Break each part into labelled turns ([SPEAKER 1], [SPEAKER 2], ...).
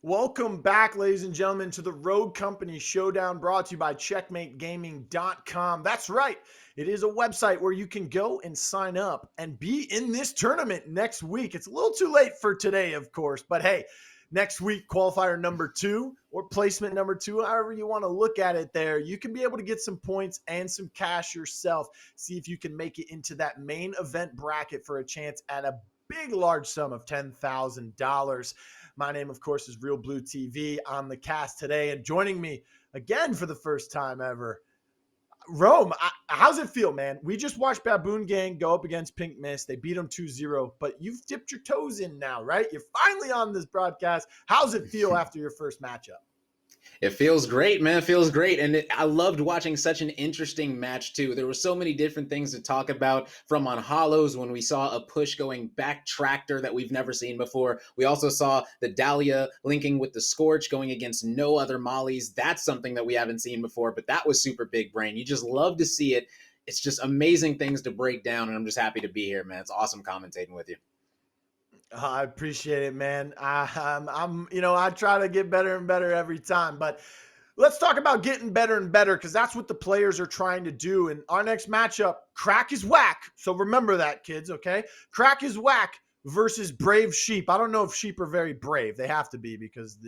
[SPEAKER 1] Welcome back, ladies and gentlemen, to the Rogue Company Showdown brought to you by CheckmateGaming.com. That's right. It is a website where you can go and sign up and be in this tournament next week. It's a little too late for today, of course, but hey, next week, qualifier number 2 or placement number 2, however you want to look at it there, you can be able to get some points and some cash yourself. See if you can make it into that main event bracket for a chance at a big, large sum of $10,000. My name, of course, is realBluTV on the cast today. And joining me again for the first time ever, Rome. How's it feel, man? We just watched Baboon Gang go up against Pink Mist. They beat them 2-0, but you've dipped your toes in now, right? You're finally on this broadcast. How's it feel after your first matchup?
[SPEAKER 2] It feels great, man. It feels great. And I loved watching such an interesting match, too. There were so many different things to talk about, from on Hollows when we saw a push going back tractor that we've never seen before. We also saw the Dahlia linking with the Scorch going against no other mollies. That's something that we haven't seen before, but that was super big brain. You just love to see it. It's just amazing things to break down, and I'm just happy to be here, man. It's awesome commentating with you.
[SPEAKER 1] I appreciate it, man. I try to get better and better every time, but let's talk about getting better and better because that's what the players are trying to do. And our next matchup, Crack is Whack. So remember that, kids, okay? Crack is Whack versus Brave Sheep. I don't know if sheep are very brave. They have to be because,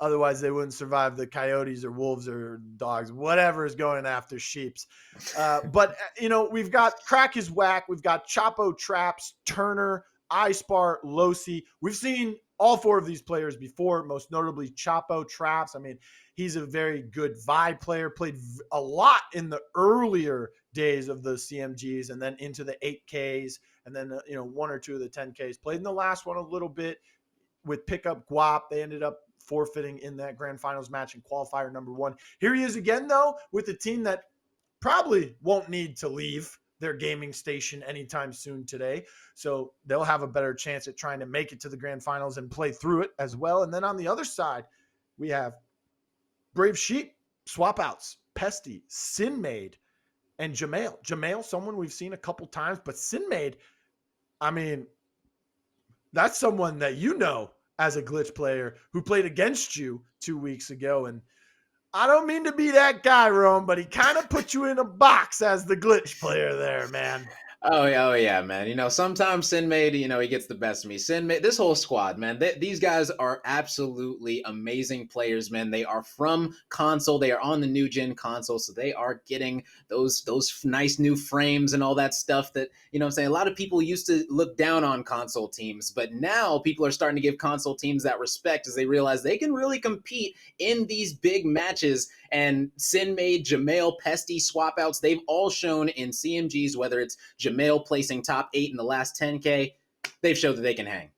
[SPEAKER 1] otherwise they wouldn't survive the coyotes or wolves or dogs, whatever is going after sheeps. We've got Crack is Whack. We've got Chapo, Traps, Turner, iSpar, Lossy. We've seen all 4 of these players before, most notably Chapo, Traps. I mean, he's a very good vibe player, played a lot in the earlier days of the CMGs and then into the 8Ks and then, 1 or 2 of the 10Ks. Played in the last one a little bit with Pickup Guap. They ended up forfeiting in that grand finals match in qualifier number 1. Here he is again, though, with a team that probably won't need to leave their gaming station anytime soon today. So they'll have a better chance at trying to make it to the grand finals and play through it as well. And then on the other side, we have Brave Sheep, Swapouts, Pesti, Sinmade, and Juhmail. Juhmail, someone we've seen a couple times, but Sinmade, I mean, that's someone that as a glitch player who played against you 2 weeks ago. And I don't mean to be that guy, Rome, but he kind of put you in a box as the glitch player there, man.
[SPEAKER 2] Oh yeah, man. Sometimes Sinmade, he gets the best of me. Sinmade, this whole squad, man, these guys are absolutely amazing players, man. They are from console. They are on the new gen console, so they are getting those nice new frames and all that stuff that, I'm saying, a lot of people used to look down on console teams, but now people are starting to give console teams that respect as they realize they can really compete in these big matches. And Sinmade, Juhmail, Pesti, Swapouts, they've all shown in CMGs, whether it's Juhmail placing top 8 in the last 10K, they've showed that they can hang.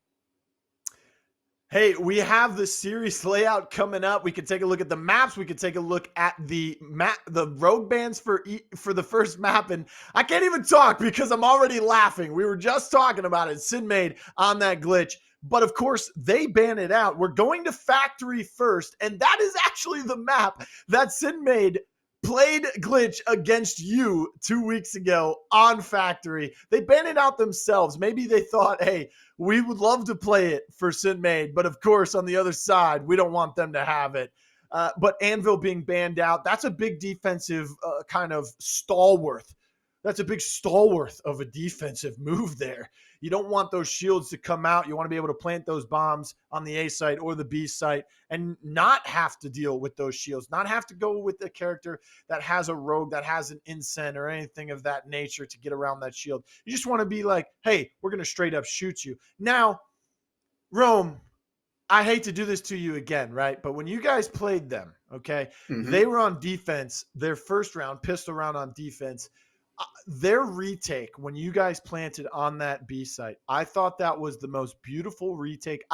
[SPEAKER 1] Hey, we have the series layout coming up. We could take a look at the maps. We could take a look at the rogue bands for the first map. And I can't even talk because I'm already laughing. We were just talking about it. Sinmade on that glitch. But of course, they ban it out. We're going to factory first. And that is actually the map that Sinmade played glitch against you 2 weeks ago on factory. They banned it out themselves. Maybe they thought, hey, we would love to play it for Sinmade, but of course, on the other side, we don't want them to have it. But Anvil being banned out, that's a big defensive kind of stalwart. That's a big stalwart of a defensive move there. You don't want those shields to come out. You want to be able to plant those bombs on the A site or the B site and not have to deal with those shields, not have to go with a character that has a rogue, that has an incen or anything of that nature to get around that shield. You just want to be like, hey, we're going to straight up shoot you. Now, Rome, I hate to do this to you again, right? But when you guys played them, okay, they were on defense, their first round, pistol round on defense. Their retake when you guys planted on that B site, I thought that was the most beautiful retake.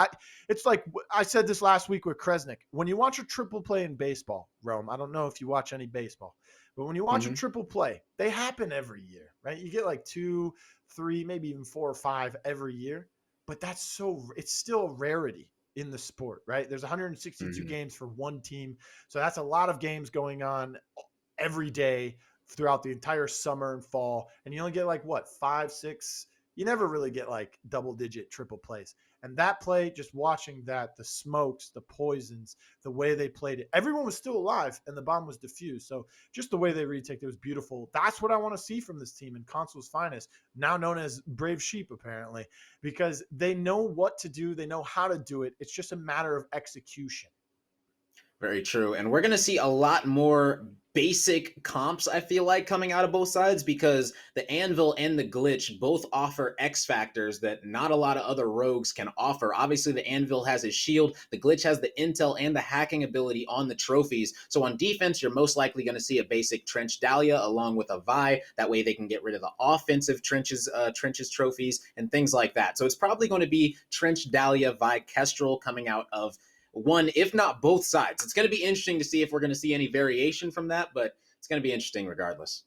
[SPEAKER 1] It's like I said this last week with Kresnik. When you watch a triple play in baseball, Rome, I don't know if you watch any baseball, but when you watch a triple play, they happen every year, right? You get like 2, 3, maybe even 4 or 5 every year, but it's still a rarity in the sport, right? There's 162 games for one team. So that's a lot of games going on every day throughout the entire summer and fall. And you only get like 5, 6, you never really get like double digit triple plays. And that play, just watching that, the smokes, the poisons, the way they played it, everyone was still alive and the bomb was diffused. So just the way they retake it was beautiful. That's what I want to see from this team in Console's finest, now known as Brave Sheep, apparently, because they know what to do. They know how to do it. It's just a matter of execution.
[SPEAKER 2] Very true. And we're going to see a lot more basic comps, I feel like, coming out of both sides, because the Anvil and the Glitch both offer X factors that not a lot of other rogues can offer. Obviously, the Anvil has his shield, the Glitch has the intel and the hacking ability on the trophies. So on defense, you're most likely going to see a basic Trench Dahlia along with a Vi. That way they can get rid of the offensive trenches trophies and things like that. So it's probably going to be Trench Dahlia, Vi, Kestrel coming out of one, if not both sides. It's going to be interesting to see if we're going to see any variation from that, but it's going to be interesting regardless.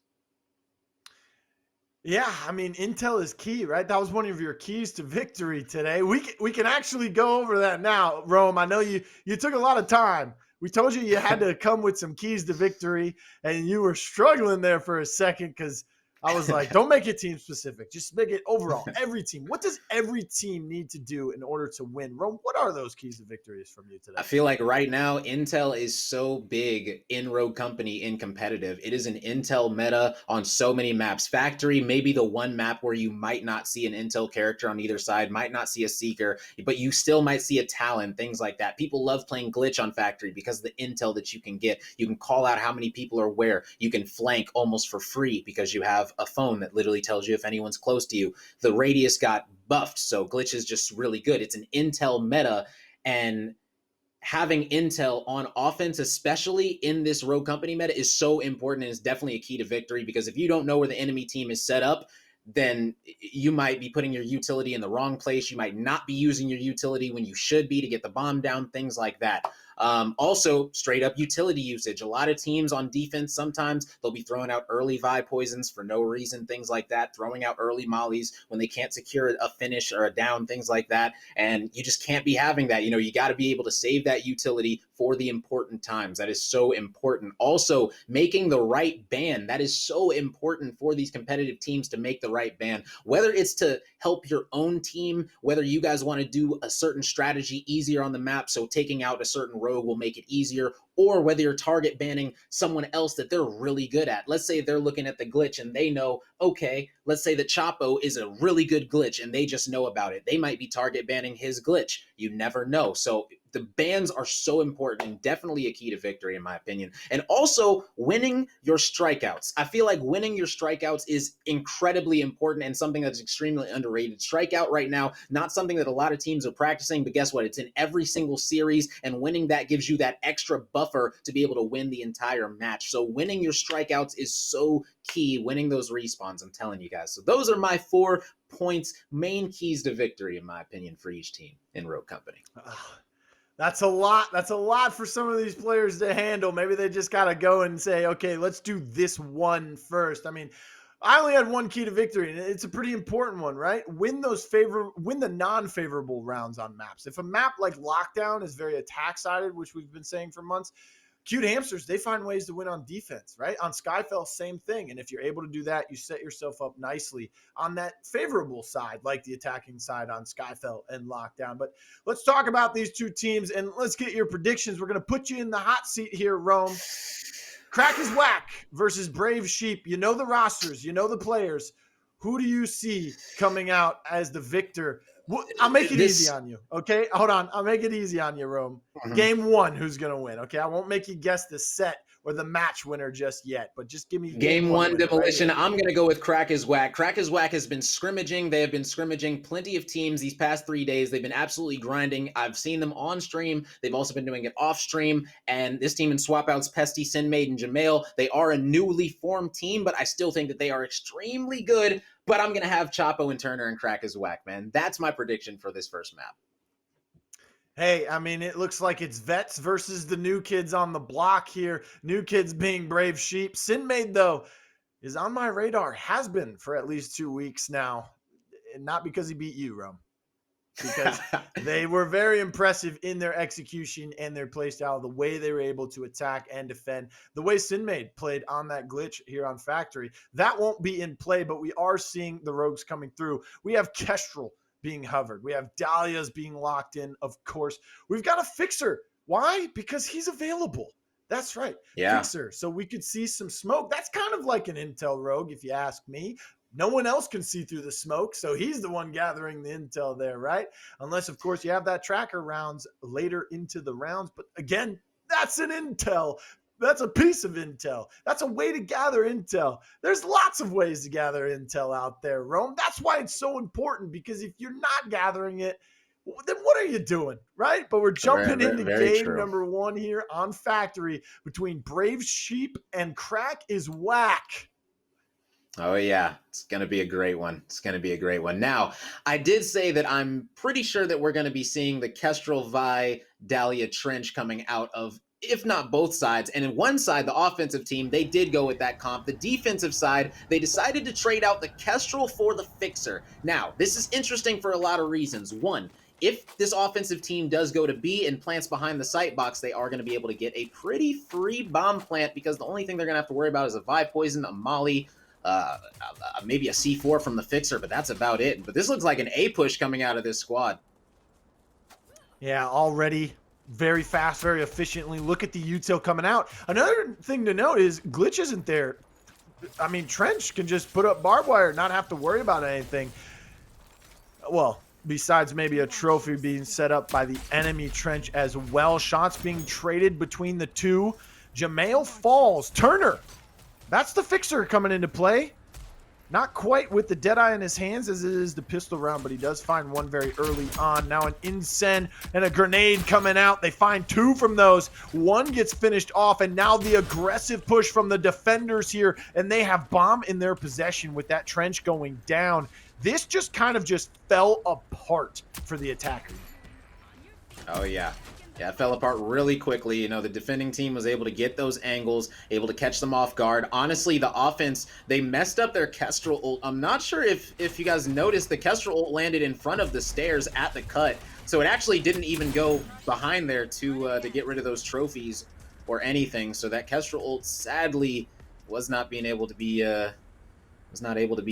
[SPEAKER 1] Yeah, I mean, intel is key, right? That was one of your keys to victory today. We can actually go over that now, Rome. I know you took a lot of time. We told you had to come with some keys to victory, and you were struggling there for a second because I was like, don't make it team specific. Just make it overall. Every team. What does every team need to do in order to win? Rome, what are those keys to victories from you today?
[SPEAKER 2] I feel like right now, Intel is so big in Rogue Company in competitive. It is an Intel meta on so many maps. Factory, maybe the one map where you might not see an Intel character on either side, might not see a Seeker, but you still might see a Talon, things like that. People love playing Glitch on Factory because of the intel that you can get. You can call out how many people are where. You can flank almost for free because you have a phone that literally tells you if anyone's close to you. The radius got buffed, so Glitch is just really good. It's an Intel meta, and having intel on offense, especially in this Rogue Company meta, is so important and is definitely a key to victory, because if you don't know where the enemy team is set up, then you might be putting your utility in the wrong place. You might not be using your utility when you should be to get the bomb down, things like that. Also, straight up utility usage. A lot of teams on defense, sometimes they'll be throwing out early Vi poisons for no reason, things like that, throwing out early mollies when they can't secure a finish or a down, things like that. And you just can't be having that. You know, you got to be able to save that utility for the important times. That is so important. Also, making the right ban. That is so important for these competitive teams to make the right ban, whether it's to help your own team, whether you guys want to do a certain strategy easier on the map, so taking out a certain rogue will make it easier, or whether you're target banning someone else that they're really good at. Let's say they're looking at the Glitch and they know, okay, let's say that Chapo is a really good Glitch and they just know about it. They might be target banning his Glitch. You never know. So the bans are so important and definitely a key to victory, in my opinion. And also winning your strikeouts. I feel like winning your strikeouts is incredibly important and something that's extremely underrated. Strikeout right now, not something that a lot of teams are practicing, but guess what? It's in every single series, and winning that gives you that extra buffer to be able to win the entire match. So winning your strikeouts is so key, winning those respawns, I'm telling you guys. So those are my 4 points, main keys to victory, in my opinion, for each team in Rogue Company.
[SPEAKER 1] That's a lot. That's a lot for some of these players to handle. Maybe they just got to go and say, okay, let's do this one first. I mean, I only had one key to victory, and it's a pretty important one, right? Win the non-favorable rounds on maps. If a map like Lockdown is very attack-sided, which we've been saying for months, Cute Hamsters, they find ways to win on defense, right? On Skyfell, same thing. And if you're able to do that, you set yourself up nicely on that favorable side, like the attacking side on Skyfell and Lockdown. But let's talk about these two teams, and let's get your predictions. We're going to put you in the hot seat here, Rome. Crack is Whack versus Brave Sheep. You know the rosters. You know the players. Who do you see coming out as the victor? I'll make it easy on you, okay? Hold on. I'll make it easy on you, Rome. Mm-hmm. Game 1, who's going to win, okay? I won't make you guess the set or the match winner just yet, but just give me
[SPEAKER 2] game 1 demolition. Right, I'm going to go with Crack is Whack. Crack is Whack has been scrimmaging. They have been scrimmaging plenty of teams these past 3 days. They've been absolutely grinding. I've seen them on stream. They've also been doing it off stream. And this team in Swapouts, Pesti, Sinmade, and Juhmail, they are a newly formed team, but I still think that they are extremely good. But I'm going to have Chapo and Turner and Crack is Whack, man. That's my prediction for this first map.
[SPEAKER 1] Hey, I mean, it looks like it's vets versus the new kids on the block here. New kids being Brave Sheep. Sinmade, though, is on my radar. Has been for at least 2 weeks now. And not because he beat you, Rome. Because they were very impressive in their execution and their playstyle, the way they were able to attack and defend, the way Sinmade played on that Glitch here on Factory. That won't be in play, but we are seeing the rogues coming through. We have Kestrel being hovered. We have Dahlia's being locked in, of course. We've got a Fixer. Why? Because he's available. That's right.
[SPEAKER 2] Yeah.
[SPEAKER 1] Fixer. So we could see some smoke. That's kind of like an intel rogue, if you ask me. No one else can see through the smoke, so he's the one gathering the intel there, right? Unless, of course, you have that tracker rounds later into the rounds. But again, that's an intel. That's a piece of intel. That's a way to gather intel. There's lots of ways to gather intel out there, Rome. That's why it's so important, because if you're not gathering it, then what are you doing, right? But we're jumping into game
[SPEAKER 2] true.
[SPEAKER 1] number 1 here on Factory between Brave Sheep and Crack is Whack.
[SPEAKER 2] Oh, yeah. It's going to be a great one. It's going to be a great one. Now, I did say that I'm pretty sure that we're going to be seeing the Kestrel Vi Dahlia Trench coming out of, if not both sides. And in one side, the offensive team, they did go with that comp. The defensive side, they decided to trade out the Kestrel for the Fixer. Now, this is interesting for a lot of reasons. One, if this offensive team does go to B and plants behind the sight box, they are going to be able to get a pretty free bomb plant, because the only thing they're going to have to worry about is a Vi Poison, a Molly, maybe a C4 from the Fixer, but that's about it. But this looks like an A push coming out of this squad.
[SPEAKER 1] Yeah, already very fast, very efficiently. Look at the util coming out. Another thing to note is Glitch isn't there. I mean, Trench can just put up barbed wire, not have to worry about anything. Well, besides maybe a trophy being set up by the enemy Trench as well. Shots being traded between the two. Juhmail falls. Turner. That's the Fixer coming into play. Not quite with the Deadeye in his hands as it is the pistol round, but he does find one very early on. Now an Incen and a grenade coming out. They find 2 from those. One gets finished off, and now the aggressive push from the defenders here, and they have bomb in their possession with that Trench going down. This just kind of just fell apart for the attacker.
[SPEAKER 2] Oh, yeah. Yeah, it fell apart really quickly. You know, the defending team was able to get those angles, able to catch them off guard. Honestly, the offense, they messed up their Kestrel ult. I'm not sure if you guys noticed, the Kestrel ult landed in front of the stairs at the cut. So it actually didn't even go behind there to get rid of those trophies or anything. So that Kestrel ult sadly was not able to be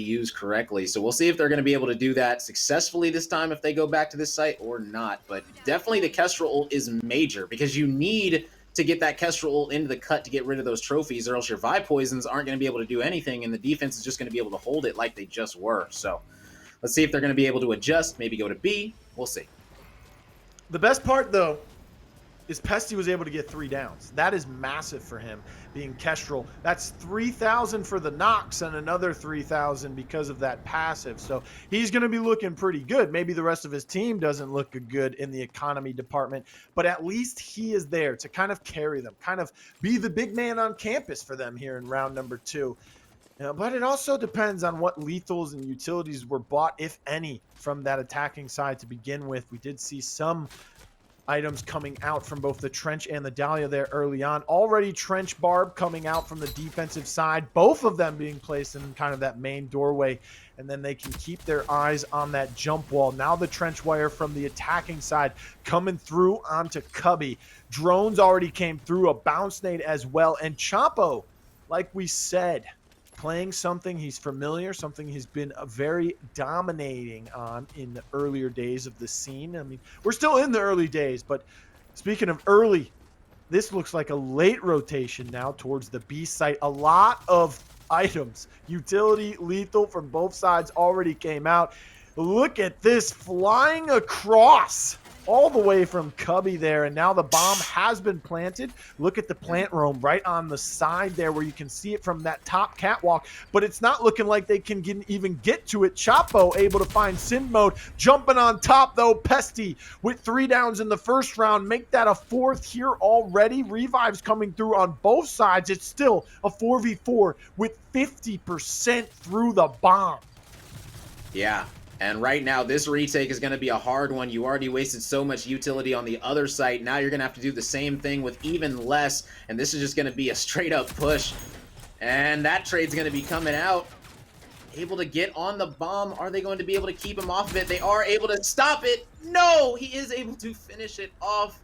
[SPEAKER 2] used correctly. So we'll see if they're going to be able to do that successfully this time if they go back to this site or not. But definitely the Kestrel ult is major, because you need to get that Kestrel ult into the cut to get rid of those trophies, or else your Vi Poisons aren't going to be able to do anything, and the defense is just going to be able to hold it like they just were. So let's see if they're going to be able to adjust, maybe go to B. We'll see.
[SPEAKER 1] The best part, though, is Pesti was able to get 3 downs. That is massive for him, being Kestrel. That's 3,000 for the Nox and another 3,000 because of that passive. So he's going to be looking pretty good. Maybe the rest of his team doesn't look good in the economy department, but at least he is there to kind of carry them, kind of be the big man on campus for them here in round number 2. But it also depends on what lethals and utilities were bought, if any, from that attacking side to begin with. We did see some items coming out from both the Trench and the Dahlia there early on. Already Trench Barb coming out from the defensive side, both of them being placed in kind of that main doorway, and then they can keep their eyes on that jump wall. Now the Trench Wire from the attacking side coming through onto Cubby. Drones already came through, a bounce nade as well, and Chapo, like we said, playing something he's familiar, something he's been very dominating on in the earlier days of the scene. I mean, we're still in the early days, but speaking of early, this looks like a late rotation now towards the B site. A lot of items, utility, lethal from both sides already came out. Look at this flying across all the way from Cubby there, and now the bomb has been planted. Look at the plant roam right on the side there where you can see it from that top catwalk, but it's not looking like they can even get to it. Chapo able to find Sinmade, jumping on top though. Pesti with 3 downs in the first round, make that a 4th here already. Revives coming through on both sides. It's still a 4v4 with 50% through the bomb.
[SPEAKER 2] Yeah. And right now, this retake is going to be a hard one. You already wasted so much utility on the other site. Now you're going to have to do the same thing with even less. And this is just going to be a straight-up push. And that trade's going to be coming out. Able to get on the bomb. Are they going to be able to keep him off of it? They are able to stop it. No! He is able to finish it off.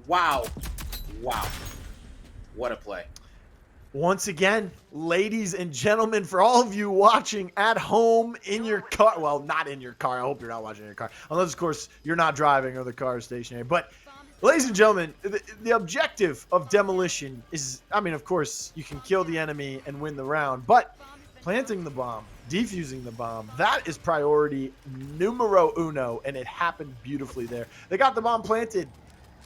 [SPEAKER 2] Wow. Wow. What a play.
[SPEAKER 1] Once again, ladies and gentlemen, for all of you watching at home in your car, well, not in your car. I hope you're not watching in your car, unless, of course, you're not driving or the car is stationary. But, ladies and gentlemen, the objective of demolition is, I mean, of course, you can kill the enemy and win the round, but planting the bomb, defusing the bomb, that is priority numero uno, and it happened beautifully there. They got the bomb planted.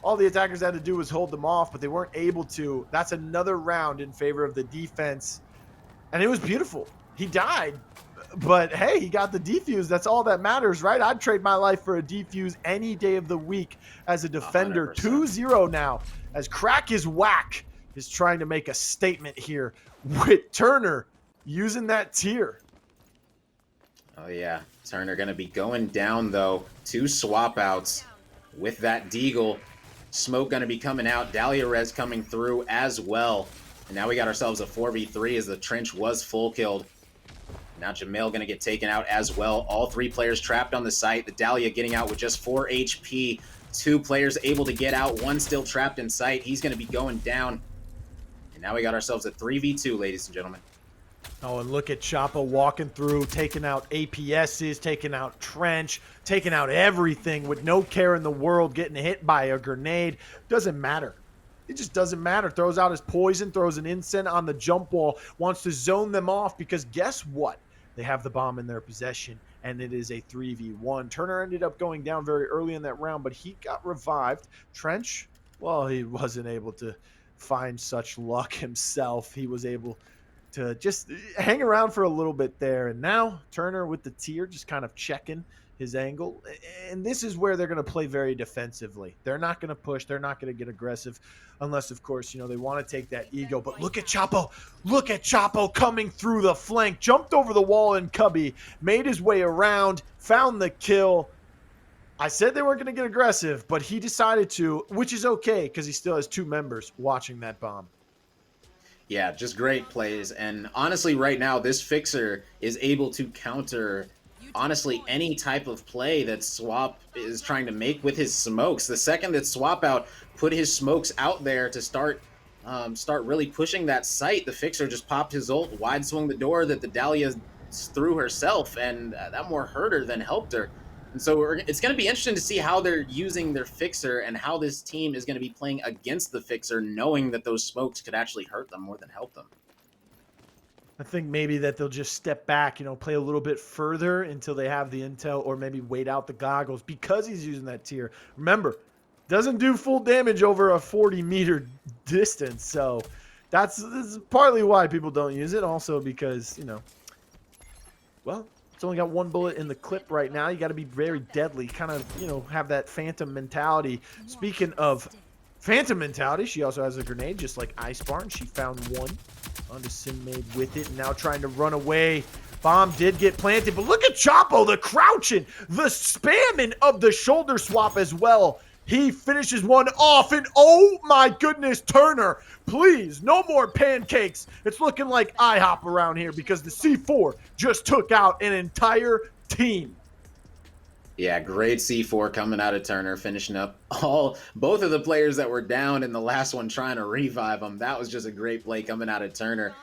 [SPEAKER 1] All the attackers had to do was hold them off, but they weren't able to. That's another round in favor of the defense. And it was beautiful. He died, but hey, he got the defuse. That's all that matters, right? I'd trade my life for a defuse any day of the week as a defender.
[SPEAKER 2] 100%.
[SPEAKER 1] 2-0 now, as Crack is Whack is trying to make a statement here with Turner using that tier.
[SPEAKER 2] Oh, yeah. Turner going to be going down, though. 2 swap outs with that Deagle. Smoke going to be coming out. Dahlia Res coming through as well. And now we got ourselves a 4v3 as the trench was full killed. Now Juhmail going to get taken out as well. All 3 players trapped on the site. The Dahlia getting out with just 4 HP. 2 players able to get out. 1 still trapped in sight. He's going to be going down. And now we got ourselves a 3v2, ladies and gentlemen.
[SPEAKER 1] Oh, and look at Chapo walking through, taking out APSs, taking out Trench, taking out everything with no care in the world, getting hit by a grenade. Doesn't matter. It just doesn't matter. Throws out his poison, throws an incense on the jump wall, wants to zone them off because guess what? They have the bomb in their possession, and it is a 3v1. Turner ended up going down very early in that round, but he got revived. Trench, well, he wasn't able to find such luck himself. He was able to just hang around for a little bit there. And now Turner with the tier just kind of checking his angle. And this is where they're going to play very defensively. They're not going to push. They're not going to get aggressive unless, of course, you know, they want to take that ego. But look at Chapo. Look at Chapo coming through the flank. Jumped over the wall in Cubby. Made his way around. Found the kill. I said they weren't going to get aggressive, but he decided to, which is okay because he still has 2 members watching that bomb.
[SPEAKER 2] Yeah, just great plays. And honestly, right now, this fixer is able to counter, honestly, any type of play that Swap is trying to make with his smokes. The second that Swap out put his smokes out there to start really pushing that site, the fixer just popped his ult, wide swung the door that the Dahlia threw herself, and that more hurt her than helped her. And so it's going to be interesting to see how they're using their fixer and how this team is going to be playing against the fixer, knowing that those smokes could actually hurt them more than help them.
[SPEAKER 1] I think maybe that they'll just step back, you know, play a little bit further until they have the intel, or maybe wait out the goggles because he's using that tier. Remember, doesn't do full damage over a 40-meter distance. So this is partly why people don't use it. Also because, you know, well, it's only got 1 bullet in the clip right now. You got to be very deadly, kind of, you know, have that phantom mentality. Speaking of phantom mentality, she also has a grenade, just like iSpar, and she found 1 onto Sinmade with it, and now trying to run away. Bomb did get planted, but look at Chapo, the crouching, the spamming of the shoulder swap as well. He finishes 1 off, and oh my goodness, Turner, please, no more pancakes. It's looking like IHOP around here because the C4 just took out an entire team.
[SPEAKER 2] Yeah, great C4 coming out of Turner, finishing up both of the players that were down in the last one trying to revive them. That was just a great play coming out of Turner.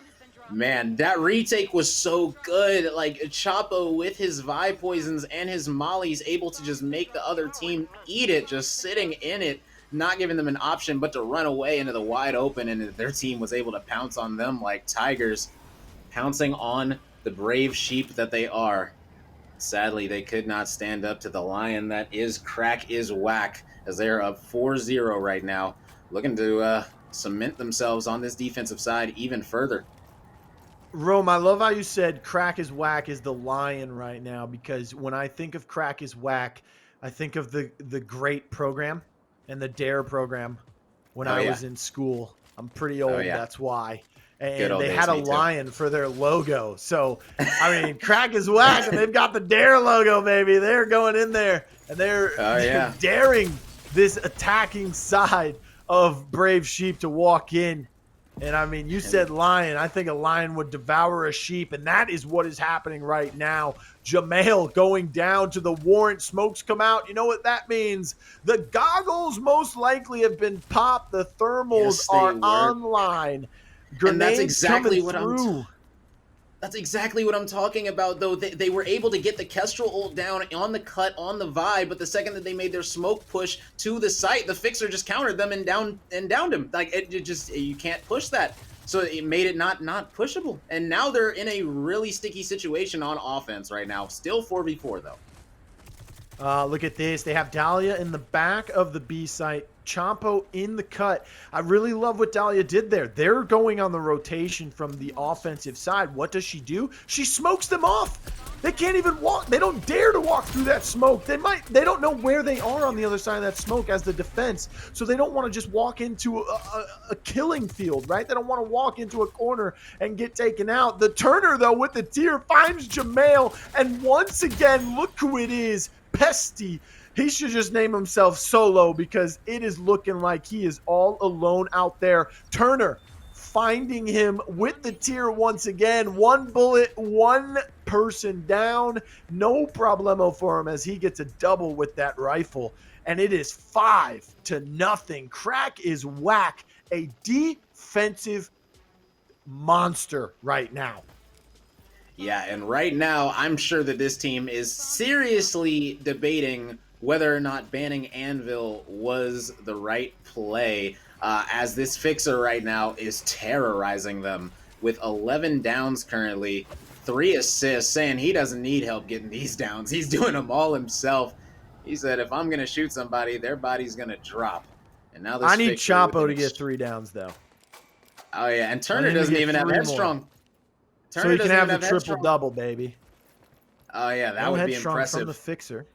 [SPEAKER 2] Man, that retake was so good. Like, Chapo with his Vi poisons and his mollies able to just make the other team eat it, just sitting in it, not giving them an option but to run away into the wide open, and their team was able to pounce on them like tigers, pouncing on the brave sheep that they are. Sadly, they could not stand up to the lion that is Crack is Whack, as they are up 4-0 right now, looking to cement themselves on this defensive side even further.
[SPEAKER 1] Rome, I love how you said Crack is Whack is the lion right now, because when I think of Crack is Whack, I think of the great program and the DARE program when I was in school. I'm pretty old, that's why. And they had a lion for their logo. So, I mean, Crack is Whack, and they've got the DARE logo, baby. They're going in there, and they're daring this attacking side of Brave Sheep to walk in. And, I mean, you said lion. I think a lion would devour a sheep, and that is what is happening right now. Juhmail going down to the warrant. Smokes come out. You know what that means? The goggles most likely have been popped. The thermals are online.
[SPEAKER 2] And that's
[SPEAKER 1] Grenades
[SPEAKER 2] exactly
[SPEAKER 1] coming
[SPEAKER 2] what
[SPEAKER 1] through.
[SPEAKER 2] That's exactly what I'm talking about, though. They were able to get the Kestrel ult down on the cut, on the vibe, but the second that they made their smoke push to the site, the Fixer just countered them and downed him. Like, it just, you can't push that. So it made it not pushable. And now they're in a really sticky situation on offense right now. Still 4v4, though.
[SPEAKER 1] Look at this. They have Dahlia in the back of the B site. Chapo in the cut. I really love what Dahlia did there. They're going on the rotation from the offensive side. What does she do? She smokes them off. They can't even walk. They don't dare to walk through that smoke. They don't know where they are on the other side of that smoke as the defense. So they don't want to just walk into a killing field, right? They don't want to walk into a corner and get taken out. The Turner, though, with the tier finds Juhmail. And once again, look who it is. Pesti. He should just name himself Solo because it is looking like he is all alone out there. Turner finding him with the tier once again. One bullet, one person down. No problemo for him as he gets a double with that rifle. And it is 5-0. Crack is whack. A defensive monster right now.
[SPEAKER 2] Yeah, and right now, I'm sure that this team is seriously debating whether or not banning Anvil was the right play, as this Fixer right now is terrorizing them with 11 downs currently, 3 assists, saying he doesn't need help getting these downs. He's doing them all himself. He said, if I'm going to shoot somebody, their body's going to drop. And now this
[SPEAKER 1] I need
[SPEAKER 2] Fixer
[SPEAKER 1] Chapo to get 3 downs, though.
[SPEAKER 2] Oh, yeah, and Turner doesn't even have Headstrong.
[SPEAKER 1] So he can have the triple-double, baby.
[SPEAKER 2] Oh, yeah, that would be impressive.
[SPEAKER 1] From the Fixer.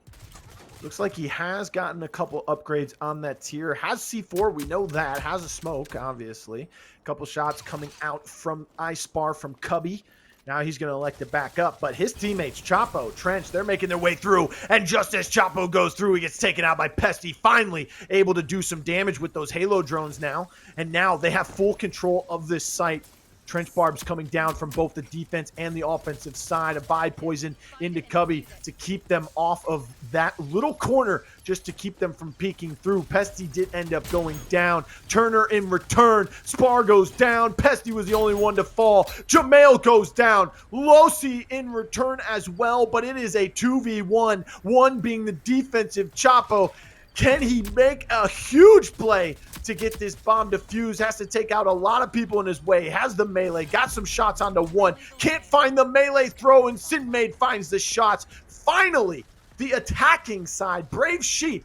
[SPEAKER 1] Looks like he has gotten a couple upgrades on that tier. Has C4, we know that. Has a smoke, obviously. A couple shots coming out from iSpar from Cubby. Now he's going to elect to back up. But his teammates, Chapo, Trench, they're making their way through. And just as Chapo goes through, he gets taken out by Pesti. Finally able to do some damage with those Halo drones now. And now they have full control of this site. Trench barbs coming down from both the defense and the offensive side. A buy poison into Cubby to keep them off of that little corner, just to keep them from peeking through. Pesti did end up going down. Turner in return. Spar goes down. Pesti was the only one to fall. Juhmail goes down. Lossy in return as well, but it is a 2v1. One being the defensive Chapo. Can he make a huge play to get this bomb defused? Has to take out a lot of people in his way. Has the melee. Got some shots onto one. Can't find the melee throw, and Sinmade finds the shots. Finally, the attacking side, Brave Sheep,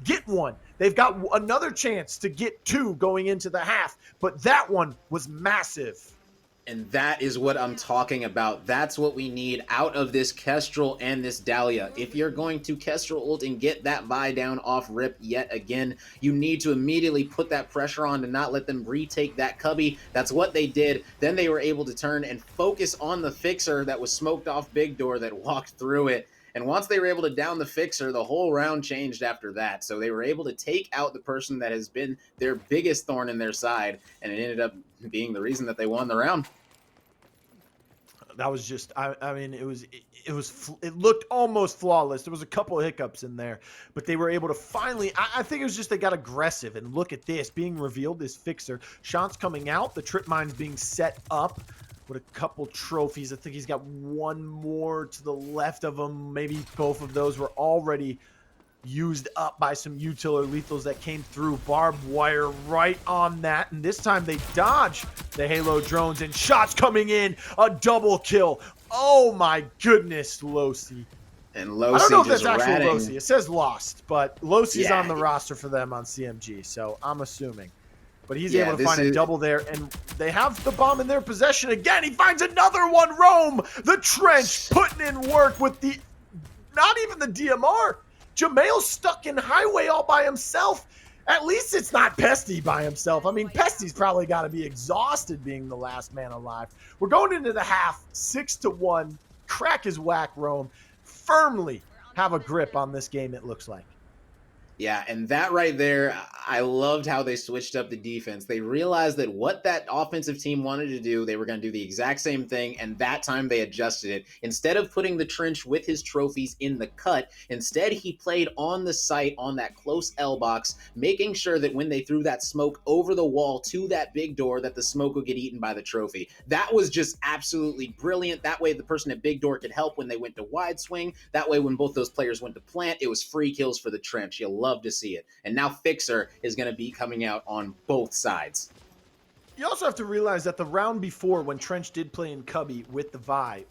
[SPEAKER 1] get one. They've got another chance to get 2 going into the half, but that one was massive.
[SPEAKER 2] And that is what I'm talking about. That's what we need out of this Kestrel and this Dahlia. If you're going to Kestrel ult and get that buy down off rip yet again, you need to immediately put that pressure on to not let them retake that Cubby. That's what they did. Then they were able to turn and focus on the Fixer that was smoked off Big Door that walked through it. And once they were able to down the Fixer, the whole round changed after that. So they were able to take out the person that has been their biggest thorn in their side, and it ended up being the reason that they won the round.
[SPEAKER 1] That was just, I mean, it looked almost flawless. There was a couple of hiccups in there, but they were able to finally, I think it was just they got aggressive. And look at this being revealed, this Fixer. Shots coming out, the trip mines being set up with a couple trophies. I think he's got one more to the left of him. Maybe both of those were already used up by some util or lethals that came through. Barbed wire right on that, and this time they dodge the Halo drones, and shots coming in. A double kill. Oh my goodness, Lossy.
[SPEAKER 2] And Lossy,
[SPEAKER 1] I don't know if that's
[SPEAKER 2] just
[SPEAKER 1] actual Lossy. It says Lost, but Lossy's on the
[SPEAKER 2] Yeah.
[SPEAKER 1] roster for them on CMG, so I'm assuming. But he's
[SPEAKER 2] Yeah,
[SPEAKER 1] able to
[SPEAKER 2] this
[SPEAKER 1] find a
[SPEAKER 2] is-
[SPEAKER 1] double there, and they have the bomb in their possession again. He finds another one. Rome, the Trench, putting in work with the, not even the DMR. Juhmail's stuck in highway all by himself. At least it's not Pesti by himself. I mean, Pesti's probably got to be exhausted being the last man alive. We're going into the half, 6-1. Crack is whack, Rome. Firmly have a grip on this game, it looks like.
[SPEAKER 2] Yeah, and that right there, I loved how they switched up the defense. They realized that what that offensive team wanted to do, they were going to do the exact same thing, and that time they adjusted it. Instead of putting the trench with his trophies in the cut, instead he played on the site on that close L box, making sure that when they threw that smoke over the wall to that big door, that the smoke would get eaten by the trophy. That was just absolutely brilliant. That way the person at big door could help when they went to wide swing. That way when both those players went to plant, it was free kills for the trench. You love to see it. And now Fixer is going to be coming out on both sides.
[SPEAKER 1] You also have to realize that the round before, when Trench did play in Cubby with the Vi,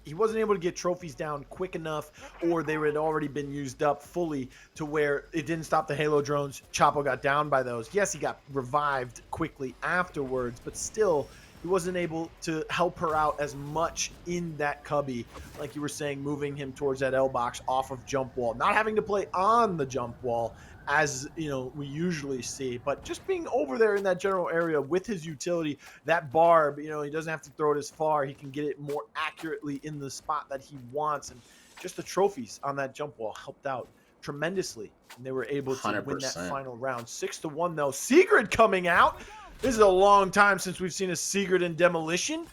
[SPEAKER 1] he wasn't able to get trophies down quick enough, or they had already been used up fully to where it didn't stop the Halo drones. Chapo got down by those. Yes, he got revived quickly afterwards, but still, he wasn't able to help her out as much in that Cubby, like you were saying, moving him towards that L box off of jump wall, not having to play on the jump wall as we usually see, but just being over there in that general area with his utility, that barb, he doesn't have to throw it as far. He can get it more accurately in the spot that he wants, and just the trophies on that jump wall helped out tremendously, and they were able to
[SPEAKER 2] 100%.
[SPEAKER 1] win that final round 6-1 though. Sigrid coming out. This is a long time since we've seen a Sigrid in Demolition.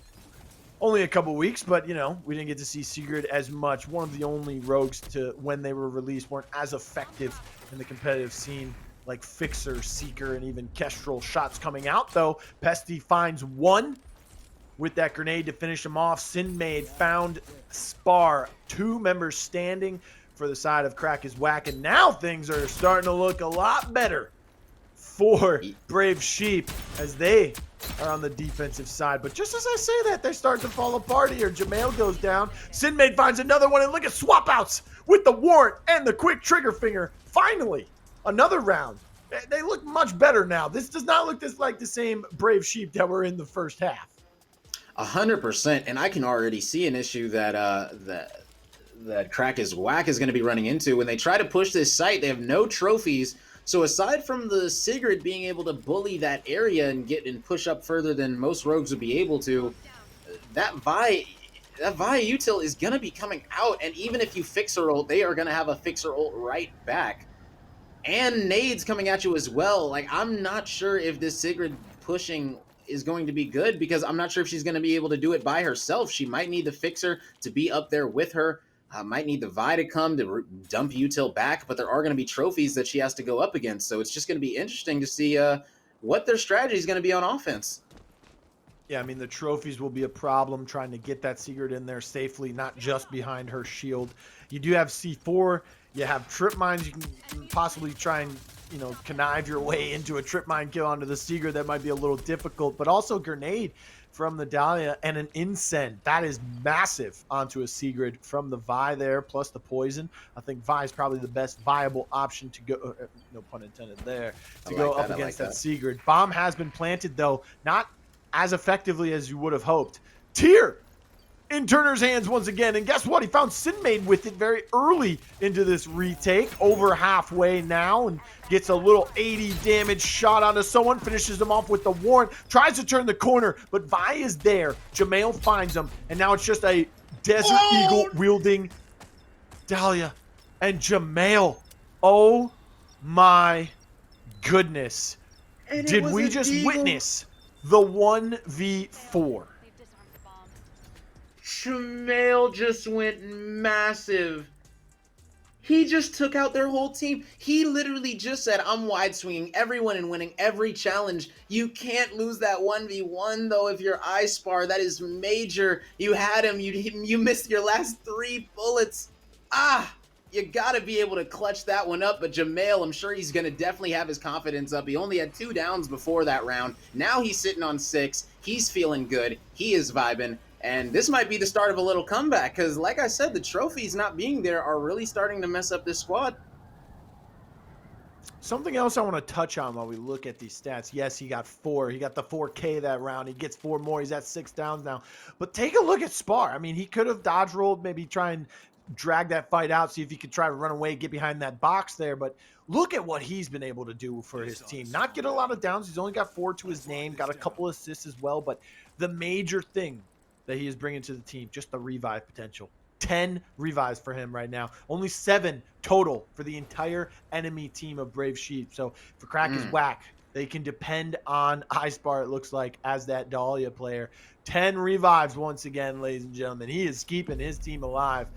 [SPEAKER 1] Only a couple weeks, but, we didn't get to see Sigrid as much. One of the only rogues to, when they were released, weren't as effective in the competitive scene like Fixer, Seeker, and even Kestrel. Shots coming out, though. Pesti finds one with that grenade to finish him off. Sinmade found Spar. 2 members standing for the side of Crack is Whack, and now things are starting to look a lot better for Brave Sheep as they are on the defensive side. But just as I say that, they start to fall apart here. Juhmail goes down. Sinmade finds another one, and look at Swapouts with the warrant and the quick trigger finger. Finally, another round. They look much better now. This does not look like the same Brave Sheep that were in the first half.
[SPEAKER 2] 100%, and I can already see an issue that that Crack is Whack is going to be running into when they try to push this site. They have no trophies. So aside from the Sigrid being able to bully that area and push up further than most rogues would be able to, that Vi util is going to be coming out, and even if you Fixer ult, they are going to have a Fixer ult right back. And nades coming at you as well. Like, I'm not sure if this Sigrid pushing is going to be good, because I'm not sure if she's going to be able to do it by herself. She might need the Fixer to be up there with her. Might need the Vi to come to dump util back, but there are going to be trophies that she has to go up against. So it's just going to be interesting to see what their strategy is going to be on offense.
[SPEAKER 1] Yeah, I mean, the trophies will be a problem trying to get that Sigurd in there safely, not just behind her shield. You do have C4. You have trip mines. You can possibly try and, connive your way into a trip mine kill onto the Sigurd. That might be a little difficult, but also grenade from the Dahlia and an Incend. That is massive onto a Sigurd from the Vi there, plus the poison. I think Vi is probably the best viable option to go, no pun intended there, to go up against that Sigurd. Bomb has been planted, though, not as effectively as you would have hoped. Tyr in Turner's hands once again, and guess what? He found Sinmade with it very early into this retake, over halfway now, and gets a little 80 damage shot onto someone, finishes him off with the warrant, tries to turn the corner, but Vi is there. Juhmail finds him, and now it's just a Desert Eagle wielding Dahlia and Juhmail. Oh my goodness. Did we just witness the 1v4?
[SPEAKER 2] Juhmail just went massive. He just took out their whole team. He literally just said, I'm wide swinging everyone and winning every challenge. You can't lose that 1v1 though if you're iSpar. That is major. You had him. You missed your last 3 bullets. You gotta be able to clutch that one up. But Juhmail, I'm sure he's gonna definitely have his confidence up. He only had 2 downs before that round. Now he's sitting on 6. He's feeling good. He is vibing. And this might be the start of a little comeback, because like I said, the trophies not being there are really starting to mess up this squad.
[SPEAKER 1] Something else I want to touch on while we look at these stats. Yes, he got 4. He got the 4K that round. He gets 4 more. He's at 6 downs now. But take a look at Spar. I mean, he could have dodge rolled, maybe try and drag that fight out, see if he could try to run away, get behind that box there. But look at what he's been able to do for his team. Not get a lot of downs. He's only got 4 to his name, got a couple assists as well. But the major thing that he is bringing to the team, just the revive potential. 10 revives for him right now. Only 7 total for the entire enemy team of Brave Sheep. So for Crack is Whack, they can depend on iSpar, it looks like, as that Dahlia player. 10 revives once again, ladies and gentlemen. He is keeping his team alive.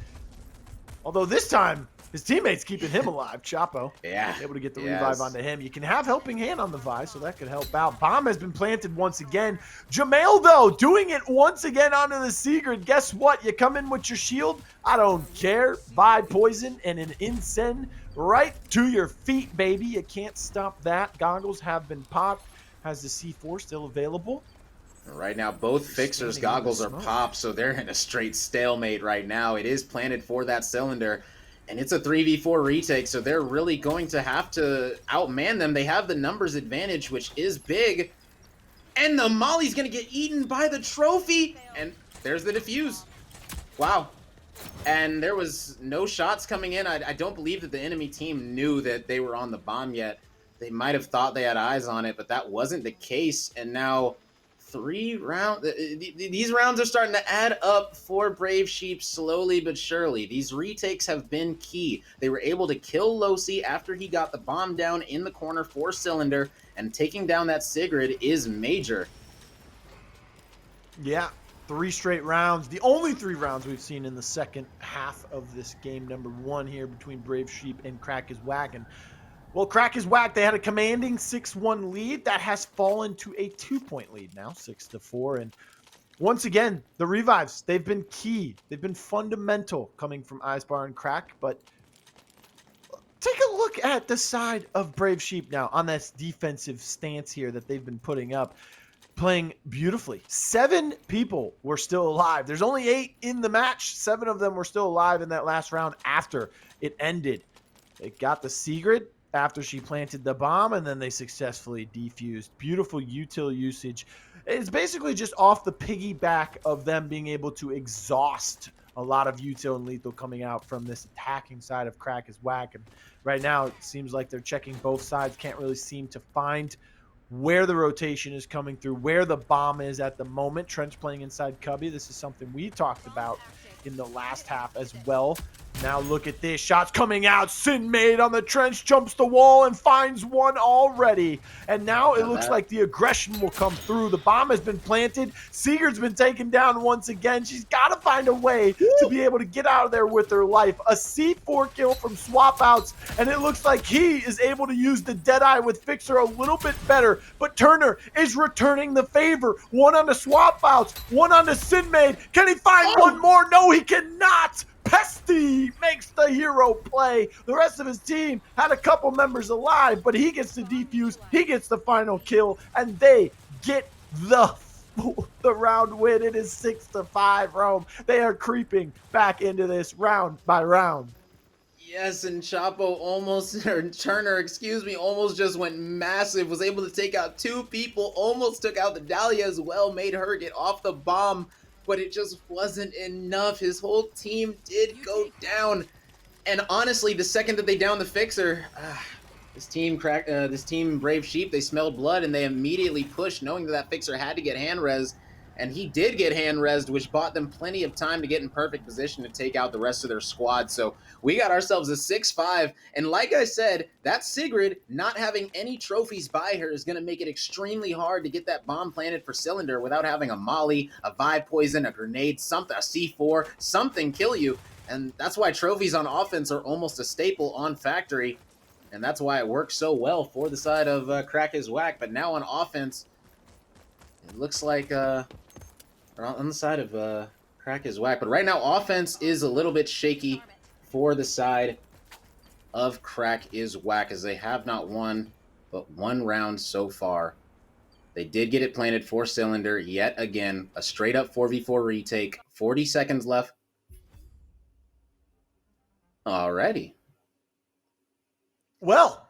[SPEAKER 1] Although this time, his teammates keeping him alive. Chapo,
[SPEAKER 2] Yeah.
[SPEAKER 1] able to get the revive
[SPEAKER 2] Yes.
[SPEAKER 1] onto him. You can have helping hand on the Vi, so that could help out. Bomb has been planted once again. Juhmail, though, doing it once again onto the Sigurd. Guess what? You come in with your shield. I don't care. Vi poison and an Incen right to your feet, baby. You can't stop that. Goggles have been popped. Has the C4 still available?
[SPEAKER 2] Right now, both Fixers' goggles are popped, so they're in a straight stalemate right now. It is planted for that cylinder, and it's a 3v4 retake, so they're really going to have to outman them. They have the numbers advantage, which is big, and the Molly's going to get eaten by the trophy, and there's the defuse. Wow. And there was no shots coming in. I don't believe that the enemy team knew that they were on the bomb yet. They might have thought they had eyes on it, but that wasn't the case, and now 3 rounds. These rounds are starting to add up for Brave Sheep slowly but surely. These retakes have been key. They were able to kill Lossy after he got the bomb down in the corner for Cylinder, and taking down that Sigrid is major.
[SPEAKER 1] Yeah, 3 straight rounds. The only 3 rounds we've seen in the second half of this game, number 1 here between Brave Sheep and Crack is Whack. And well, Crack is Whack, they had a commanding 6-1 lead. That has fallen to a 2-point lead now, 6-4. And once again, the revives, they've been key. They've been fundamental coming from iSpar and Crack. But take a look at the side of Brave Sheep now on this defensive stance here that they've been putting up. Playing beautifully. 7 people were still alive. There's only 8 in the match. 7 of them were still alive in that last round after it ended. They got the Sigrid after she planted the bomb, and then they successfully defused. Beautiful util usage. It's basically just off the piggyback of them being able to exhaust a lot of util and lethal coming out from this attacking side of Crack is Whack. And right now, it seems like they're checking both sides. Can't really seem to find where the rotation is coming through, where the bomb is at the moment. Trench playing inside Cubby. This is something we talked about in the last half as well. Now look at this. Shots coming out. Sinmade on the trench, jumps the wall and finds one already. And now it looks like the aggression will come through. The bomb has been planted. Sigurd's been taken down once again. She's got to find a way to be able to get out of there with her life. A C4 kill from Swapouts, and it looks like he is able to use the Deadeye with Fixer a little bit better. But Turner is returning the favor. One on the Swapouts, one on the Sinmade. Can he find one more? No, he cannot. Pesti makes the hero play. The rest of his team had a couple members alive, but he gets the defuse, he gets the final kill, and they get the round win. It is 6-5, Rome. They are creeping back into this round by round.
[SPEAKER 2] Yes, and Chapo almost, or Turner, excuse me, almost just went massive, was able to take out 2 people, almost took out the Dahlia as well, made her get off the bomb, but it just wasn't enough. His whole team did go down, and honestly, the second that they downed the Fixer, this team Brave Sheep, they smelled blood, and they immediately pushed, knowing that that Fixer had to get hand-rezzed, and he did get hand-rezzed, which bought them plenty of time to get in perfect position to take out the rest of their squad. So we got ourselves a 6-5, and like I said, that Sigrid not having any trophies by her is going to make it extremely hard to get that bomb planted for Cylinder without having a Molly, a Vibe Poison, a grenade, something, a C4, something kill you, and that's why trophies on offense are almost a staple on Factory, and that's why it works so well for the side of Crack is Whack. But now on offense, it looks like on the side of Crack is Whack. But right now, offense is a little bit shaky for the side of Crack is Whack, as they have not won but 1 round so far. They did get it planted for Cylinder yet again. A straight-up 4v4 retake. 40 seconds left. Alrighty.
[SPEAKER 1] Well,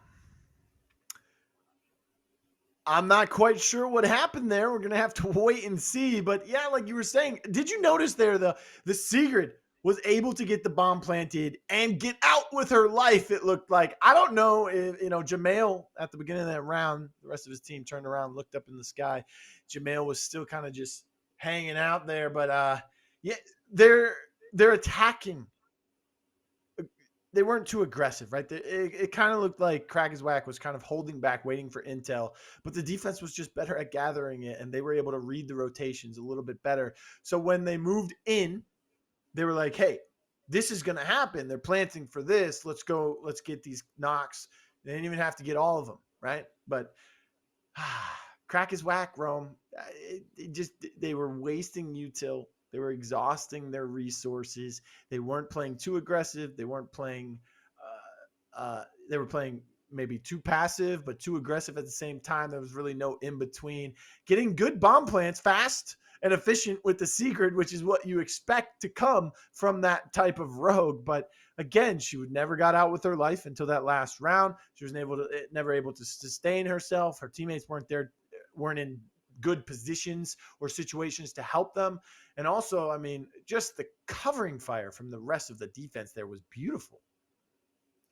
[SPEAKER 1] I'm not quite sure what happened there. We're going to have to wait and see. But yeah, like you were saying, did you notice there the Sigrid was able to get the bomb planted and get out with her life, it looked like. I don't know if, Juhmail at the beginning of that round, the rest of his team turned around, looked up in the sky. Juhmail was still kind of just hanging out there. But yeah, they're attacking. They weren't too aggressive, right? It kind of looked like Whack was kind of holding back, waiting for intel, but the defense was just better at gathering it, and they were able to read the rotations a little bit better. So when they moved in, they were like, hey, this is going to happen. They're planting for this. Let's go. Let's get these knocks. They didn't even have to get all of them, right? But Whack, Rome. They were wasting util. They were exhausting their resources. They weren't playing too aggressive. They weren't playing. They were playing maybe too passive, but too aggressive at the same time. There was really no in between. Getting good bomb plants fast and efficient with the secret, which is what you expect to come from that type of rogue. But again, she never got out with her life until that last round. She was never able to sustain herself. Her teammates weren't in good positions or situations to help them. And also, I mean, just the covering fire from the rest of the defense there was beautiful.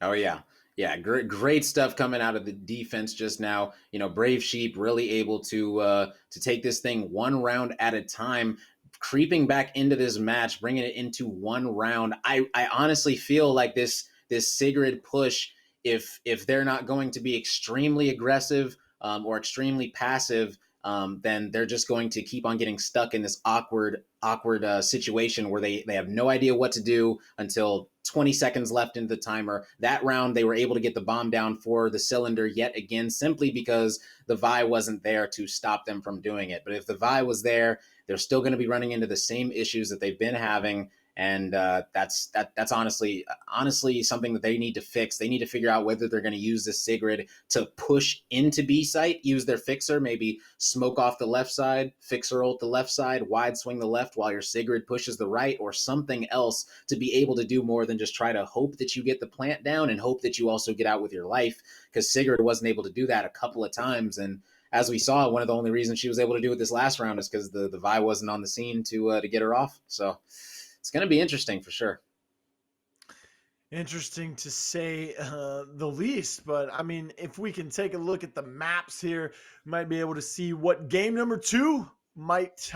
[SPEAKER 2] Oh yeah. Yeah, great stuff coming out of the defense just now. Brave Sheep really able to take this thing one round at a time, creeping back into this match, bringing it into one round. I honestly feel like this Sigrid push, if they're not going to be extremely aggressive or extremely passive, then they're just going to keep on getting stuck in this awkward situation where they have no idea what to do until 20 seconds left into the timer. That round, they were able to get the bomb down for the cylinder yet again, simply because the Vi wasn't there to stop them from doing it. But if the Vi was there, they're still going to be running into the same issues that they've been having. And that's honestly something that they need to fix. They need to figure out whether they're going to use this Sigrid to push into B site, use their fixer, maybe smoke off the left side, fixer ult the left side, wide swing the left while your Sigrid pushes the right, or something else to be able to do more than just try to hope that you get the plant down and hope that you also get out with your life, because Sigrid wasn't able to do that a couple of times. And as we saw, one of the only reasons she was able to do it this last round is because the Vi wasn't on the scene to get her off. So it's going to be interesting for sure.
[SPEAKER 1] Interesting to say the least, but I mean, if we can take a look at the maps here, we might be able to see what game number 2 might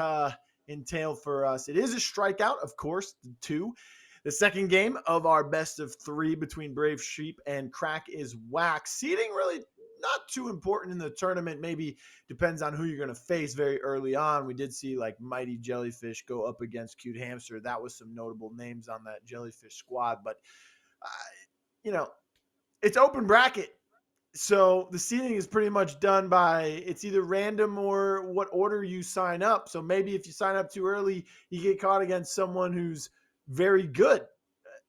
[SPEAKER 1] entail for us. It is a strikeout, of course, 2. The second game of our best of 3 between Brave Sheep and Crack is Whack. Seeding really not too important in the tournament. Maybe depends on who you're going to face very early on. We did see like Mighty Jellyfish go up against Cute Hamster. That was some notable names on that Jellyfish squad, but it's open bracket. So the seeding is pretty much done by, it's either random or what order you sign up. So maybe if you sign up too early, you get caught against someone who's very good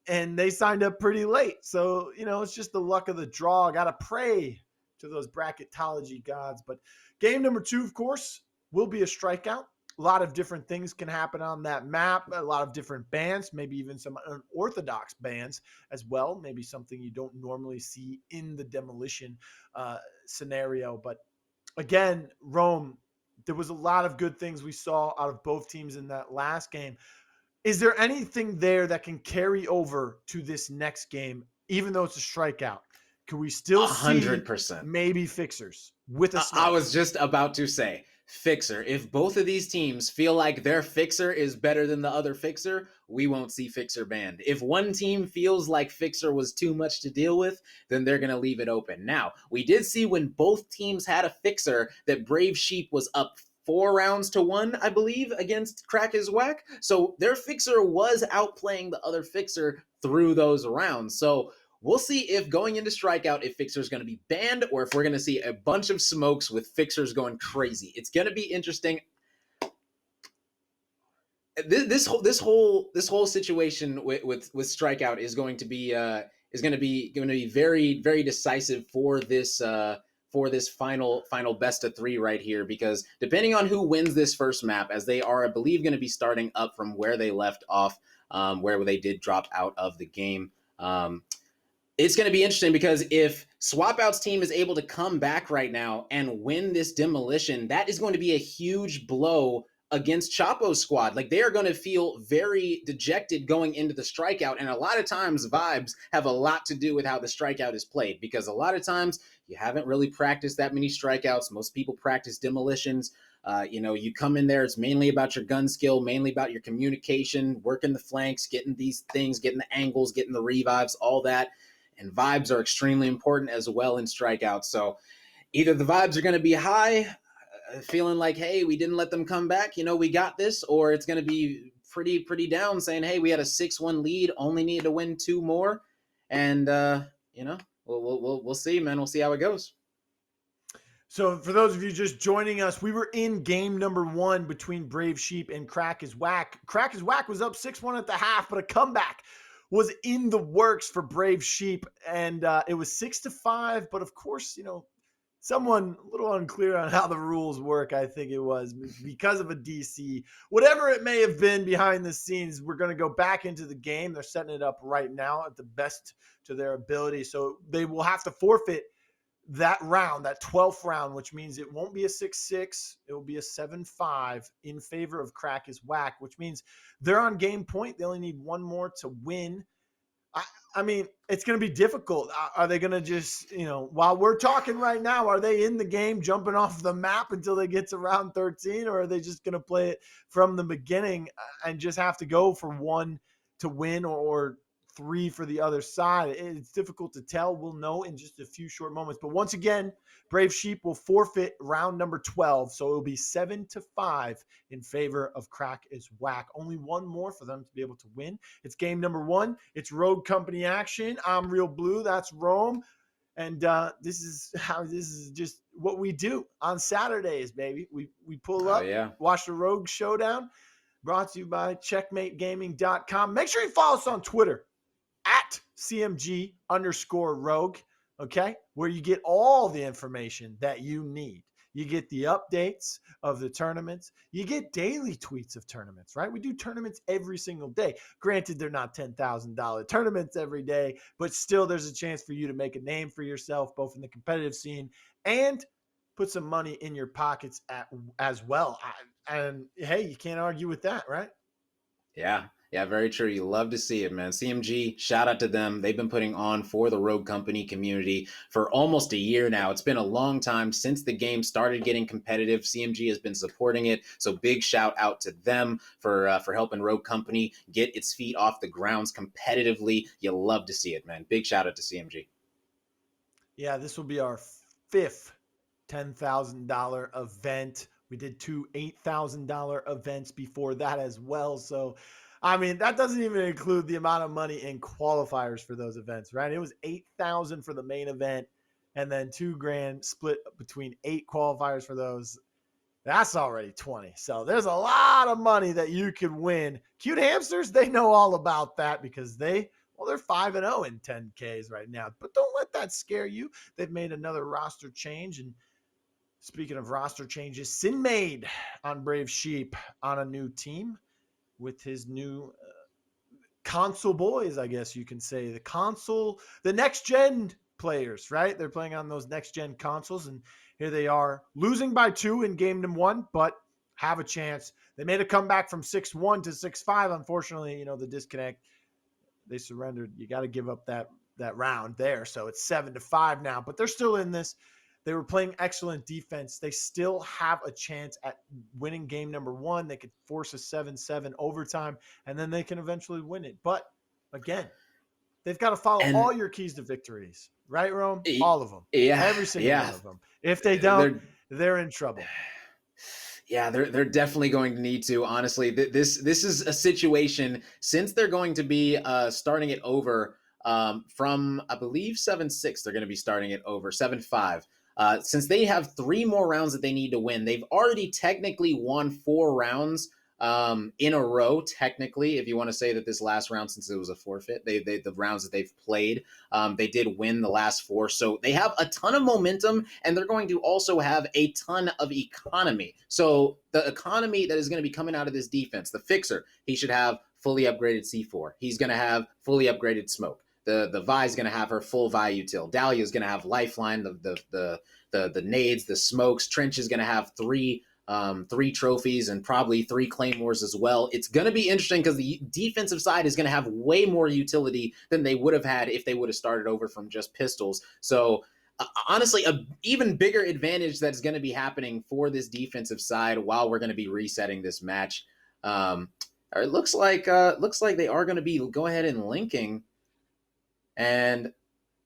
[SPEAKER 1] and they signed up pretty late. So, it's just the luck of the draw. Got to pray to those bracketology gods. But game number 2, of course, will be a strikeout. A lot of different things can happen on that map, a lot of different bans, maybe even some unorthodox bans as well, maybe something you don't normally see in the demolition scenario. But again, Rome, there was a lot of good things we saw out of both teams in that last game. Is there anything there that can carry over to this next game, even though it's a strikeout? Can we still
[SPEAKER 2] 100%.
[SPEAKER 1] see maybe fixers with a snipe?
[SPEAKER 2] I was just about to say, fixer. If both of these teams feel like their fixer is better than the other fixer, we won't see fixer banned. If one team feels like fixer was too much to deal with, then they're going to leave it open. Now, we did see when both teams had a fixer that Brave Sheep was up 4 rounds to 1, I believe, against Crack is Whack. So their fixer was outplaying the other fixer through those rounds. So we'll see if going into strikeout, if Fixer's going to be banned or if we're going to see a bunch of smokes with Fixers going crazy. It's going to be interesting. This whole situation with strikeout is going to be very, very decisive for this final best of 3 right here, because depending on who wins this first map, as they are, I believe, going to be starting up from where they left off, where they did drop out of the game. It's going to be interesting because if Swapouts team is able to come back right now and win this demolition, that is going to be a huge blow against Chapo's squad. Like, they are going to feel very dejected going into the strikeout. And a lot of times vibes have a lot to do with how the strikeout is played, because a lot of times you haven't really practiced that many strikeouts. Most people practice demolitions. You come in there, it's mainly about your gun skill, mainly about your communication, working the flanks, getting these things, getting the angles, getting the revives, all that. And vibes are extremely important as well in strikeouts. So either the vibes are going to be high, feeling like, hey, we didn't let them come back, we got this, or it's going to be pretty down, saying, hey, we had a 6-1 lead, only need to win 2 more. And, we'll see, man. We'll see how it goes.
[SPEAKER 1] So for those of you just joining us, we were in game number 1 between Brave Sheep and Crack is Whack. Crack is Whack was up 6-1 at the half, but a comeback was in the works for Brave Sheep, and it was 6-5. But of course, someone a little unclear on how the rules work, I think it was, because of a DC. Whatever it may have been behind the scenes, we're going to go back into the game. They're setting it up right now at the best to their ability. So they will have to forfeit that round, that 12th round, which means it won't be a 6-6. It will be a 7-5 in favor of Crack is Whack, which means they're on game point. They only need one more to win. I mean, it's going to be difficult. Are they going to just, while we're talking right now, are they in the game jumping off the map until they get to round 13? Or are they just going to play it from the beginning and just have to go for 1 to win or 3 for the other side? It's difficult to tell. We'll know in just a few short moments. But once again, Brave Sheep will forfeit round number 12. So it'll be 7-5 in favor of Crack is Whack. Only one more for them to be able to win. It's game number 1. It's Rogue Company action. I'm Real Blue. That's Rome. And this is just what we do on Saturdays, baby. We pull up, watch the Rogue Showdown. Brought to you by checkmategaming.com. Make sure you follow us on Twitter at CMG_Rogue, okay? Where you get all the information that you need. You get the updates of the tournaments. You get daily tweets of tournaments, right? We do tournaments every single day. Granted, they're not $10,000 tournaments every day, but still there's a chance for you to make a name for yourself, both in the competitive scene and put some money in your pockets as well. And hey, you can't argue with that, right?
[SPEAKER 2] Yeah, very true. You love to see it, man. CMG, shout out to them. They've been putting on for the Rogue Company community for almost a year now. It's been a long time since the game started getting competitive. CMG has been supporting it. So big shout out to them for helping Rogue Company get its feet off the grounds competitively. You love to see it, man. Big shout out to CMG.
[SPEAKER 1] Yeah, this will be our 5th $10,000 event. We did 2 $8,000 events before that as well. So, I mean, that doesn't even include the amount of money in qualifiers for those events, right? It was 8,000 for the main event and then $2,000 split between 8 qualifiers for those. That's already 20. So there's a lot of money that you could win. Cute Hamsters, they know all about that because they're 5-0 in 10Ks right now. But don't let that scare you. They've made another roster change. And speaking of roster changes, Sinmade on Brave Sheep on a new team with his new console boys, I guess you can say. The next-gen players, right? They're playing on those next-gen consoles, and here they are losing by 2 in game number 1, but have a chance. They made a comeback from 6-1 to 6-5. Unfortunately, the disconnect, they surrendered. You got to give up that round there. So it's 7-5 now, but they're still in this. They were playing excellent defense. They still have a chance at winning game number 1. They could force a 7-7 overtime, and then they can eventually win it. But again, they've got to follow all your keys to victories, right, Rome? All of them.
[SPEAKER 2] Yeah.
[SPEAKER 1] Every single one of them. If they don't, they're in trouble.
[SPEAKER 2] Yeah, they're definitely going to need to. Honestly, this is a situation, since they're going to be starting it over from, I believe, 7-6. They're going to be starting it over 7-5. Since they have 3 more rounds that they need to win, they've already technically won 4 rounds in a row. Technically, if you want to say that this last round, since it was a forfeit, the rounds that they've played, they did win the last 4. So they have a ton of momentum, and they're going to also have a ton of economy. So the economy that is going to be coming out of this defense, the fixer, he should have fully upgraded C4. He's going to have fully upgraded smoke. The Vi is going to have her full Vi util. Dahlia is going to have lifeline, the nades, the smokes. Trench is going to have 3 3 trophies and probably 3 claymores as well. It's going to be interesting because the defensive side is going to have way more utility than they would have had if they would have started over from just pistols. So honestly, a even bigger advantage that's going to be happening for this defensive side while we're going to be resetting this match. It looks like they are going to be go ahead and linking, and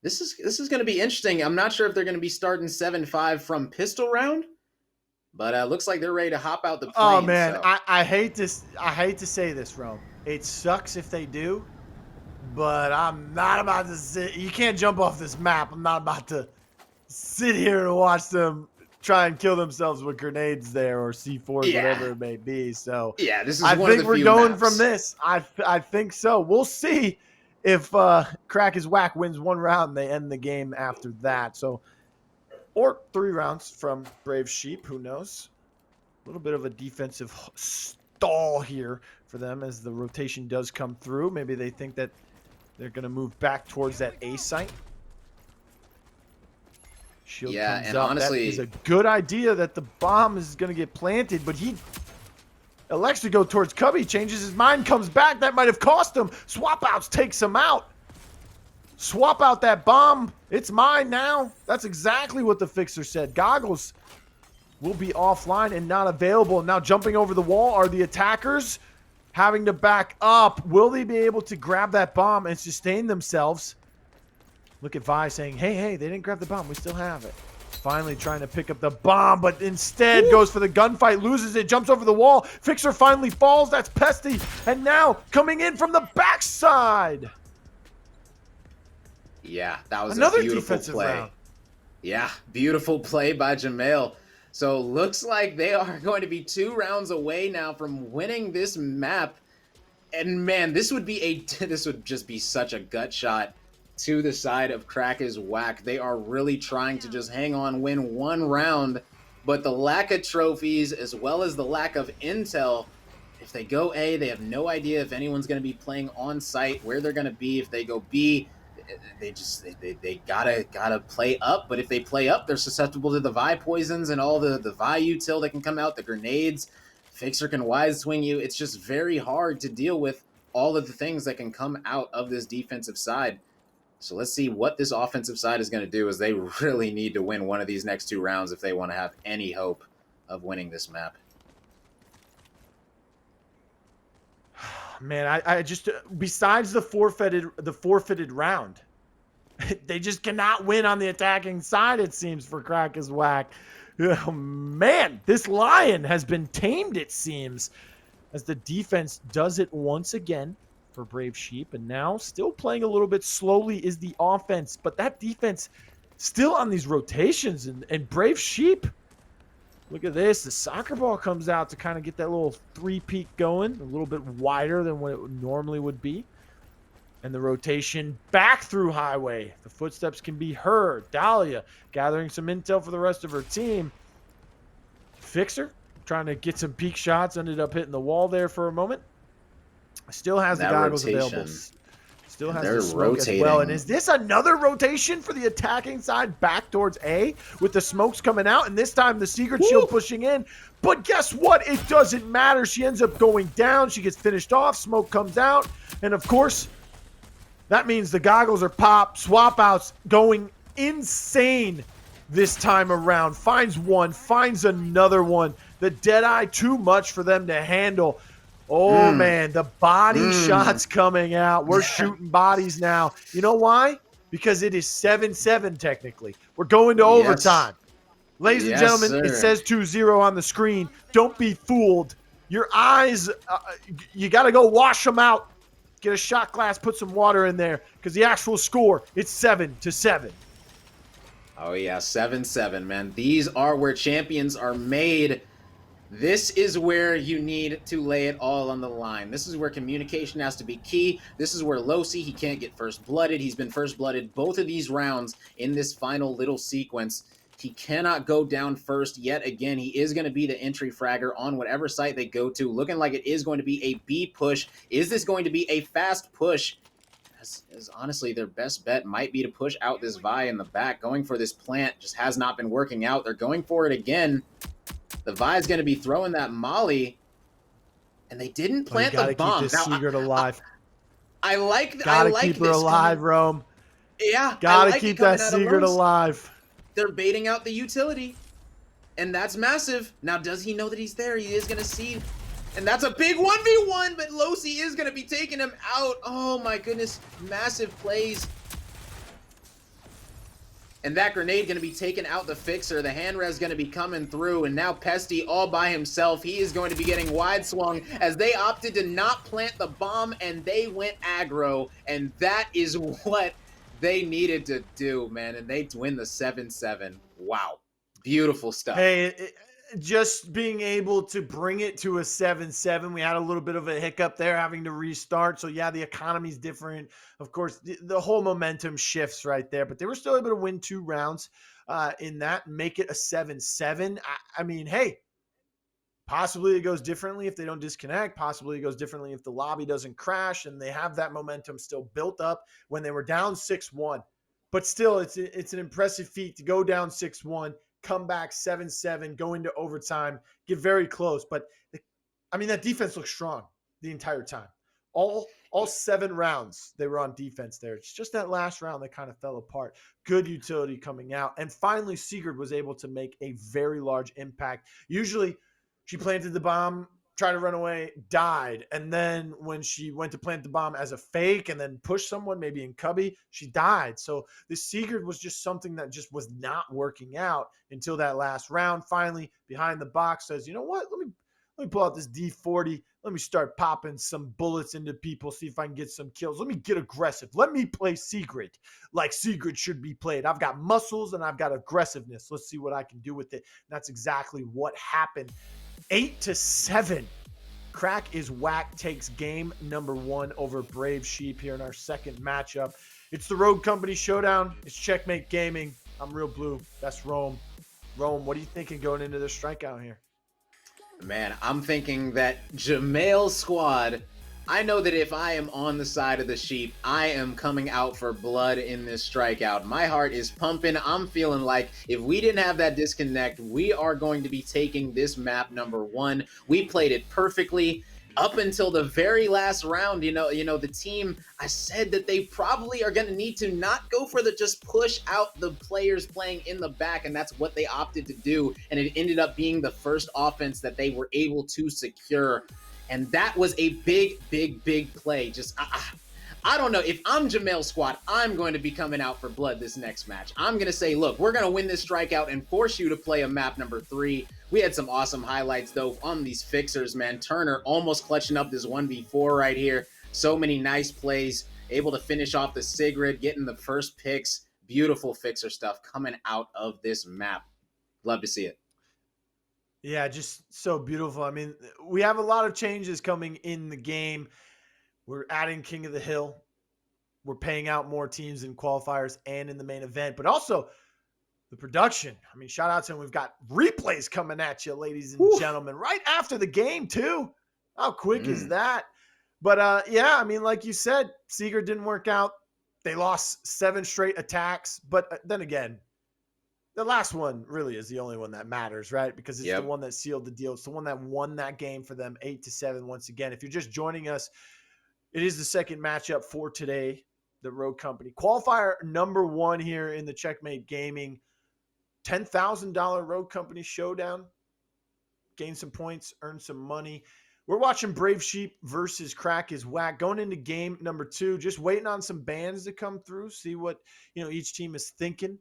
[SPEAKER 2] this is going to be interesting. I'm not sure if they're going to be starting 7-5 from pistol round, but looks like they're ready to hop out the plane.
[SPEAKER 1] Oh man,
[SPEAKER 2] so.
[SPEAKER 1] I hate this. I hate to say this, Rome. It sucks if they do, but I'm not about to sit. You can't jump off this map. I'm not about to sit here and watch them try and kill themselves with grenades there or C4s, whatever it may be. So
[SPEAKER 2] yeah, this is
[SPEAKER 1] I
[SPEAKER 2] one
[SPEAKER 1] think
[SPEAKER 2] of the
[SPEAKER 1] we're
[SPEAKER 2] few
[SPEAKER 1] going
[SPEAKER 2] maps.
[SPEAKER 1] from this. I think so. We'll see if Crack is Whack wins 1 round and they end the game after that. So, or 3 rounds from Brave Sheep. Who knows? A little bit of a defensive stall here for them as the rotation does come through. Maybe they think that they're going to move back towards that A site. Shield comes
[SPEAKER 2] and
[SPEAKER 1] up.
[SPEAKER 2] honestly,
[SPEAKER 1] that is a good idea that the bomb is going to get planted, but he elects to go towards Cubby, changes his mind, comes back. That might have cost him. Swapouts takes him out. Swap out that bomb. It's mine now. That's exactly what the fixer said. Goggles will be offline and not available. Now jumping over the wall are the attackers having to back up. Will they be able to grab that bomb and sustain themselves? Look at Vi saying, hey, they didn't grab the bomb. We still have it. Finally trying to pick up the bomb, but instead goes for the gunfight, loses it, jumps over the wall. Fixer finally falls. That's Pesti. And now coming in from the backside.
[SPEAKER 2] Yeah, that was
[SPEAKER 1] another
[SPEAKER 2] a beautiful
[SPEAKER 1] defensive
[SPEAKER 2] play.
[SPEAKER 1] round.
[SPEAKER 2] Yeah, beautiful play by Juhmail. So looks like they are going to be 2 rounds away now from winning this map. And man, this would just be such a gut shot to the side of Crack is Whack. They are really trying to just hang on, win 1 round, but the lack of trophies as well as the lack of intel, if they go A, they have no idea if anyone's going to be playing on site, where they're going to be. If they go B, they gotta play up, but if they play up, they're susceptible to the Vi poisons and all the Vi util that can come out, the grenades. Fixer can wise swing you. It's just very hard to deal with all of the things that can come out of this defensive side. So let's see what this offensive side is going to do, as they really need to win one of these next 2 rounds if they want to have any hope of winning this map.
[SPEAKER 1] Man, I just, besides the forfeited round, they just cannot win on the attacking side, it seems, for Crack is Whack. Oh, man, this Lion has been tamed, it seems, as the defense does it once again for Brave Sheep. And now still playing a little bit slowly is the offense, but that defense still on these rotations. And Brave Sheep, look at this. The soccer ball comes out to kind of get that little 3-peak going, a little bit wider than what it normally would be. And the rotation back through Highway. The footsteps can be heard. Dahlia gathering some intel for the rest of her team. Fixer trying to get some peak shots. Ended up hitting the wall there for a moment. Still has
[SPEAKER 2] That
[SPEAKER 1] the goggles
[SPEAKER 2] rotation.
[SPEAKER 1] available. Still has
[SPEAKER 2] They're
[SPEAKER 1] the smoke
[SPEAKER 2] rotating.
[SPEAKER 1] as well. And is this another rotation for the attacking side back towards A with the smokes coming out? And this time the Secret Shield pushing in. But guess what? It doesn't matter. She ends up going down. She gets finished off. Smoke comes out. And of course, that means the goggles are popped. Swapouts going insane this time around. Finds one. Finds another one. The Deadeye, too much for them to handle. Oh, man, the body shots coming out. We're shooting bodies now. You know why? Because it is 7-7 technically. We're going to overtime. Ladies and gentlemen, it says 2-0 on the screen. Don't be fooled. Your eyes, you got to go wash them out. Get a shot glass, put some water in there, because the actual score, it's 7-7.
[SPEAKER 2] Oh, yeah, 7-7, man. These are where champions are made. This is where you need to lay it all on the line. This is where communication has to be key. This is where Lossy, he can't get first blooded. He's been first blooded both of these rounds in this final little sequence. He cannot go down first yet again. He is going to be the entry fragger on whatever site they go to. Looking like it is going to be a B push. Is this going to be a fast push? As honestly, their best bet might be to push out this Vi in the back. Going for this plant just has not been working out. They're going for it again. The Vi's going to be throwing that molly, and they didn't
[SPEAKER 1] Oh, you
[SPEAKER 2] plant the
[SPEAKER 1] got to keep
[SPEAKER 2] bomb.
[SPEAKER 1] this
[SPEAKER 2] Now,
[SPEAKER 1] Sigurd alive.
[SPEAKER 2] I
[SPEAKER 1] Got to
[SPEAKER 2] like
[SPEAKER 1] keep her
[SPEAKER 2] this
[SPEAKER 1] alive,
[SPEAKER 2] coming.
[SPEAKER 1] Rome.
[SPEAKER 2] Yeah, I
[SPEAKER 1] Got to
[SPEAKER 2] like it
[SPEAKER 1] keep that
[SPEAKER 2] coming out of
[SPEAKER 1] Sigurd
[SPEAKER 2] Lowe's.
[SPEAKER 1] alive.
[SPEAKER 2] They're baiting out the utility, and that's massive. Now, does he know that he's there? He is going to see, and that's a big 1v1, but Lossy is going to be taking him out. Oh my goodness, massive plays. And that grenade going to be taking out the Fixer. The hand res going to be coming through. And now Pesti all by himself. He is going to be getting wide swung as they opted to not plant the bomb and they went aggro. And that is what they needed to do, man. And they win the 7-7. Wow. Beautiful stuff.
[SPEAKER 1] Hey, just being able to bring it to a 7-7. We had a little bit of a hiccup there having to restart. So, yeah, the economy's different. Of course, the whole momentum shifts right there. But they were still able to win 2 rounds in that and make it a 7-7. I mean, hey, possibly it goes differently if they don't disconnect. Possibly it goes differently if the lobby doesn't crash and they have that momentum still built up when they were down 6-1. But still, it's an impressive feat to go down 6-1, come back 7-7, go into overtime, get very close. But I mean, that defense looks strong the entire time. All 7 rounds they were on defense there. It's just that last round that kind of fell apart. Good utility coming out. And finally, Sigurd was able to make a very large impact. Usually she planted the bomb, tried to run away, died. And then when she went to plant the bomb as a fake and then push someone, maybe in Cubby, she died. So this Sigurd was just something that just was not working out until that last round. Finally, behind the box says, you know what? Let me pull out this D40. Let me start popping some bullets into people, see if I can get some kills. Let me get aggressive. Let me play Sigurd like Sigurd should be played. I've got muscles and I've got aggressiveness. Let's see what I can do with it. And that's exactly what happened. 8-7. Crack is Whack takes game number 1 over Brave Sheep here in our second matchup. It's the Rogue Company Showdown. It's Checkmate Gaming. I'm Real Blue. That's Rome. Rome, what are you thinking going into this strikeout here?
[SPEAKER 2] Man, I'm thinking that Juhmail's squad, I know that if I am on the side of the sheep, I am coming out for blood in this strikeout. My heart is pumping. I'm feeling like if we didn't have that disconnect, we are going to be taking this map number 1. We played it perfectly up until the very last round. You know, the team, I said that they probably are going to need to not go for the just push out the players playing in the back, and that's what they opted to do, and it ended up being the first offense that they were able to secure, and that was a big play. Just I don't know. If I'm Juhmail's squad, I'm going to be coming out for blood this next match. I'm going to say, look, we're going to win this strikeout and force you to play a map number 3. We had some awesome highlights, though, on these fixers, man. Turner almost clutching up this 1v4 right here. So many nice plays. Able to finish off the Sigrid, getting the first picks. Beautiful fixer stuff coming out of this map. Love to see it.
[SPEAKER 1] Yeah, just so beautiful. I mean, we have a lot of changes coming in the game. We're adding King of the Hill. We're paying out more teams in qualifiers and in the main event, but also the production. I mean, shout out to him. We've got replays coming at you, ladies and gentlemen, right after the game, too. How quick is that? But, yeah, I mean, like you said, Sigurd didn't work out. They lost 7 straight attacks. But then again, the last one really is the only one that matters, right? Because it's the one that sealed the deal. It's the one that won that game for them 8-7 once again. If you're just joining us, it is the second matchup for today, the Rogue Company. Qualifier number 1 here in the Checkmate Gaming. $10,000 Rogue Company Showdown. Gain some points, earn some money. We're watching Brave Sheep versus Crack is Whack. Going into game number 2, just waiting on some bans to come through, see what each team is thinking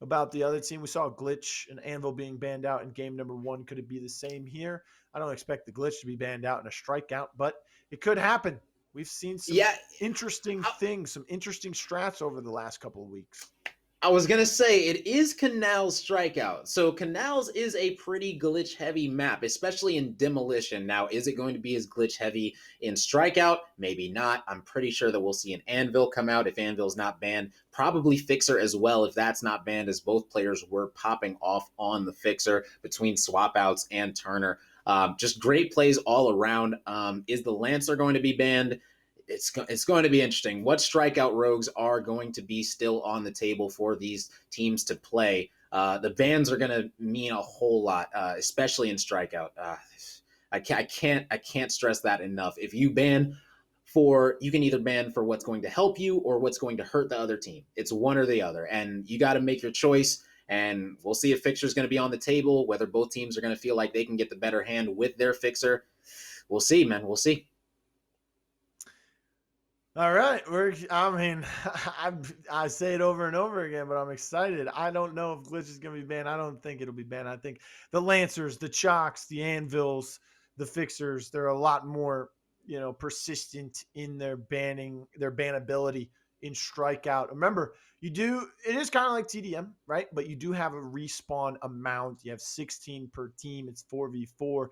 [SPEAKER 1] about the other team. We saw a glitch and Anvil being banned out in game number 1. Could it be the same here? I don't expect the glitch to be banned out in a strikeout, but it could happen. We've seen some interesting things, some interesting strats over the last couple of weeks.
[SPEAKER 2] I was going to say, it is Canal's strikeout. So Canal's is a pretty glitch-heavy map, especially in Demolition. Now, is it going to be as glitch-heavy in strikeout? Maybe not. I'm pretty sure that we'll see an Anvil come out if Anvil's not banned. Probably Fixer as well if that's not banned, as both players were popping off on the Fixer between Swapouts and Turner. Just great plays all around. Is the Lancer going to be banned? It's going to be interesting. What strikeout rogues are going to be still on the table for these teams to play? The bans are going to mean a whole lot, especially in strikeout. I can't stress that enough. If you ban you can either ban for what's going to help you or what's going to hurt the other team. It's one or the other, and you got to make your choice. And we'll see if fixer's going to be on the table, whether both teams are going to feel like they can get the better hand with their fixer. We'll see, man. We'll see.
[SPEAKER 1] All right. I mean, I say it over and over again, but I'm excited. I don't know if Glitch is going to be banned. I don't think it'll be banned. I think the Lancers, the Chalks, the Anvils, the Fixers, they're a lot more, persistent in their bannability in strikeout. Remember, it is kind of like TDM, right? But you do have a respawn amount. You have 16 per team. It's 4v4.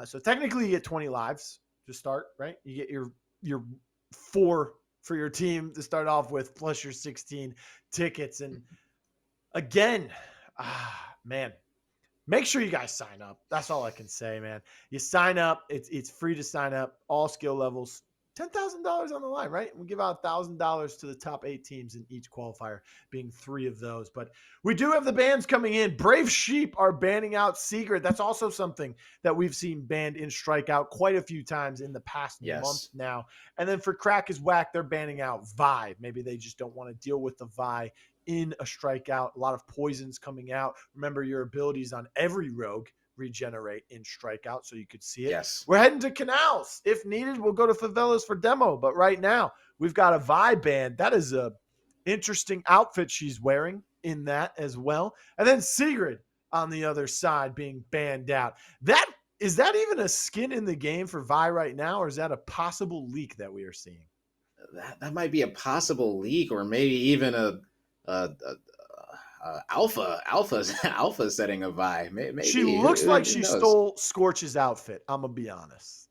[SPEAKER 1] So technically you get 20 lives to start, right? You get your 4 for your team to start off with, plus your 16 tickets. And again, man, make sure you guys sign up. That's all I can say, man. You sign up. It's free to sign up. All skill levels. $10,000 on the line, right? We give out $1,000 to the top 8 teams in each qualifier, being 3 of those. But we do have the bans coming in. Brave Sheep are banning out Secret. That's also something that we've seen banned in strikeout quite a few times in the past month now. And then for Crack is Whack, they're banning out Vi. Maybe they just don't want to deal with the Vi in a strikeout. A lot of poisons coming out. Remember, your abilities on every rogue regenerate in strikeout, so you could see it.
[SPEAKER 2] Yes.
[SPEAKER 1] We're heading to Canals. If needed, we'll go to Favelas for demo. But right now, we've got a Vi band. That is a interesting outfit she's wearing in that as well. And then Sigrid on the other side being banned out. Is that even a skin in the game for Vi right now, or is that a possible leak that we are seeing?
[SPEAKER 2] That might be a possible leak, or maybe even a alpha setting of Vi. Maybe
[SPEAKER 1] she looks like she stole Scorch's outfit. I'm gonna be honest.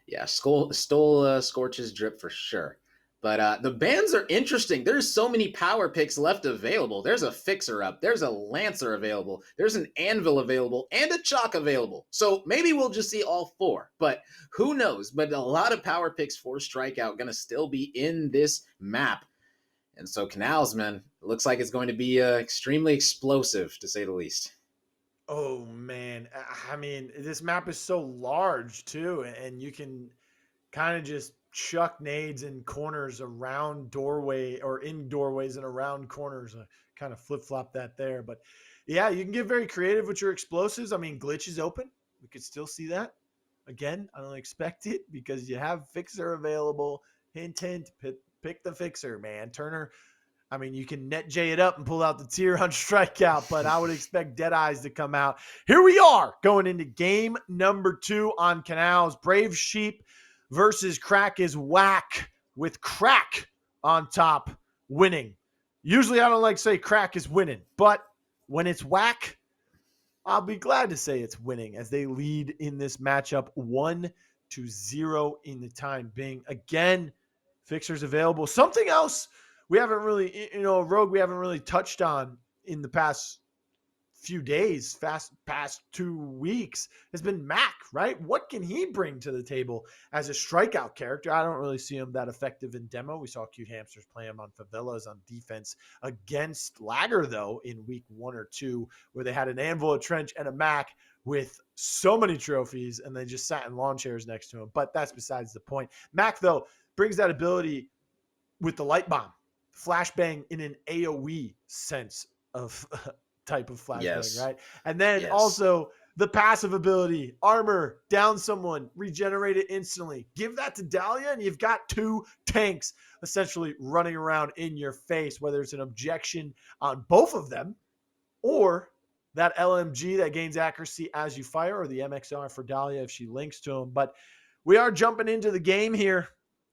[SPEAKER 2] Yeah, stole Scorch's drip for sure. But the bans are interesting. There's so many power picks left available. There's a Fixer up. There's a Lancer available. There's an Anvil available and a Chalk available. So maybe we'll just see all 4. But who knows? But a lot of power picks for strikeout going to still be in this map. And so Canals, man, it looks like it's going to be extremely explosive, to say the least.
[SPEAKER 1] Oh, man. I mean, this map is so large, too, and you can kind of just chuck nades in corners around doorway or in doorways and around corners. Kind of flip-flop that there. But, yeah, you can get very creative with your explosives. I mean, Glitch is open. We could still see that. Again, I don't expect it because you have Fixer available. Hint, hint, pick the Fixer, man. Turner, I mean, you can net J it up and pull out the tier on strikeout, but I would expect Deadeyes to come out. Here we are going into game number 2 on Canals. Brave Sheep versus Crack is Whack, with Crack on top winning. Usually I don't like to say Crack is winning, but when it's Whack, I'll be glad to say it's winning as they lead in this matchup 1-0 in the time being. Again, Fixers available. Something else we haven't really, Rogue we haven't really touched on in the past few days, past 2 weeks, has been Mac, right? What can he bring to the table as a strikeout character? I don't really see him that effective in demo. We saw Cute Hamsters play him on Favelas on defense against Lager, though, in week 1 or 2, where they had an Anvil, a Trench, and a Mac with so many trophies, and they just sat in lawn chairs next to him. But that's besides the point. Mac, though, brings that ability with the light bomb, flashbang in an AoE sense of type of flashbang, right? And then also the passive ability, armor, down someone, regenerate it instantly. Give that to Dahlia, and you've got 2 tanks essentially running around in your face, whether it's an objection on both of them or that LMG that gains accuracy as you fire, or the MXR for Dahlia if she links to him. But we are jumping into the game here,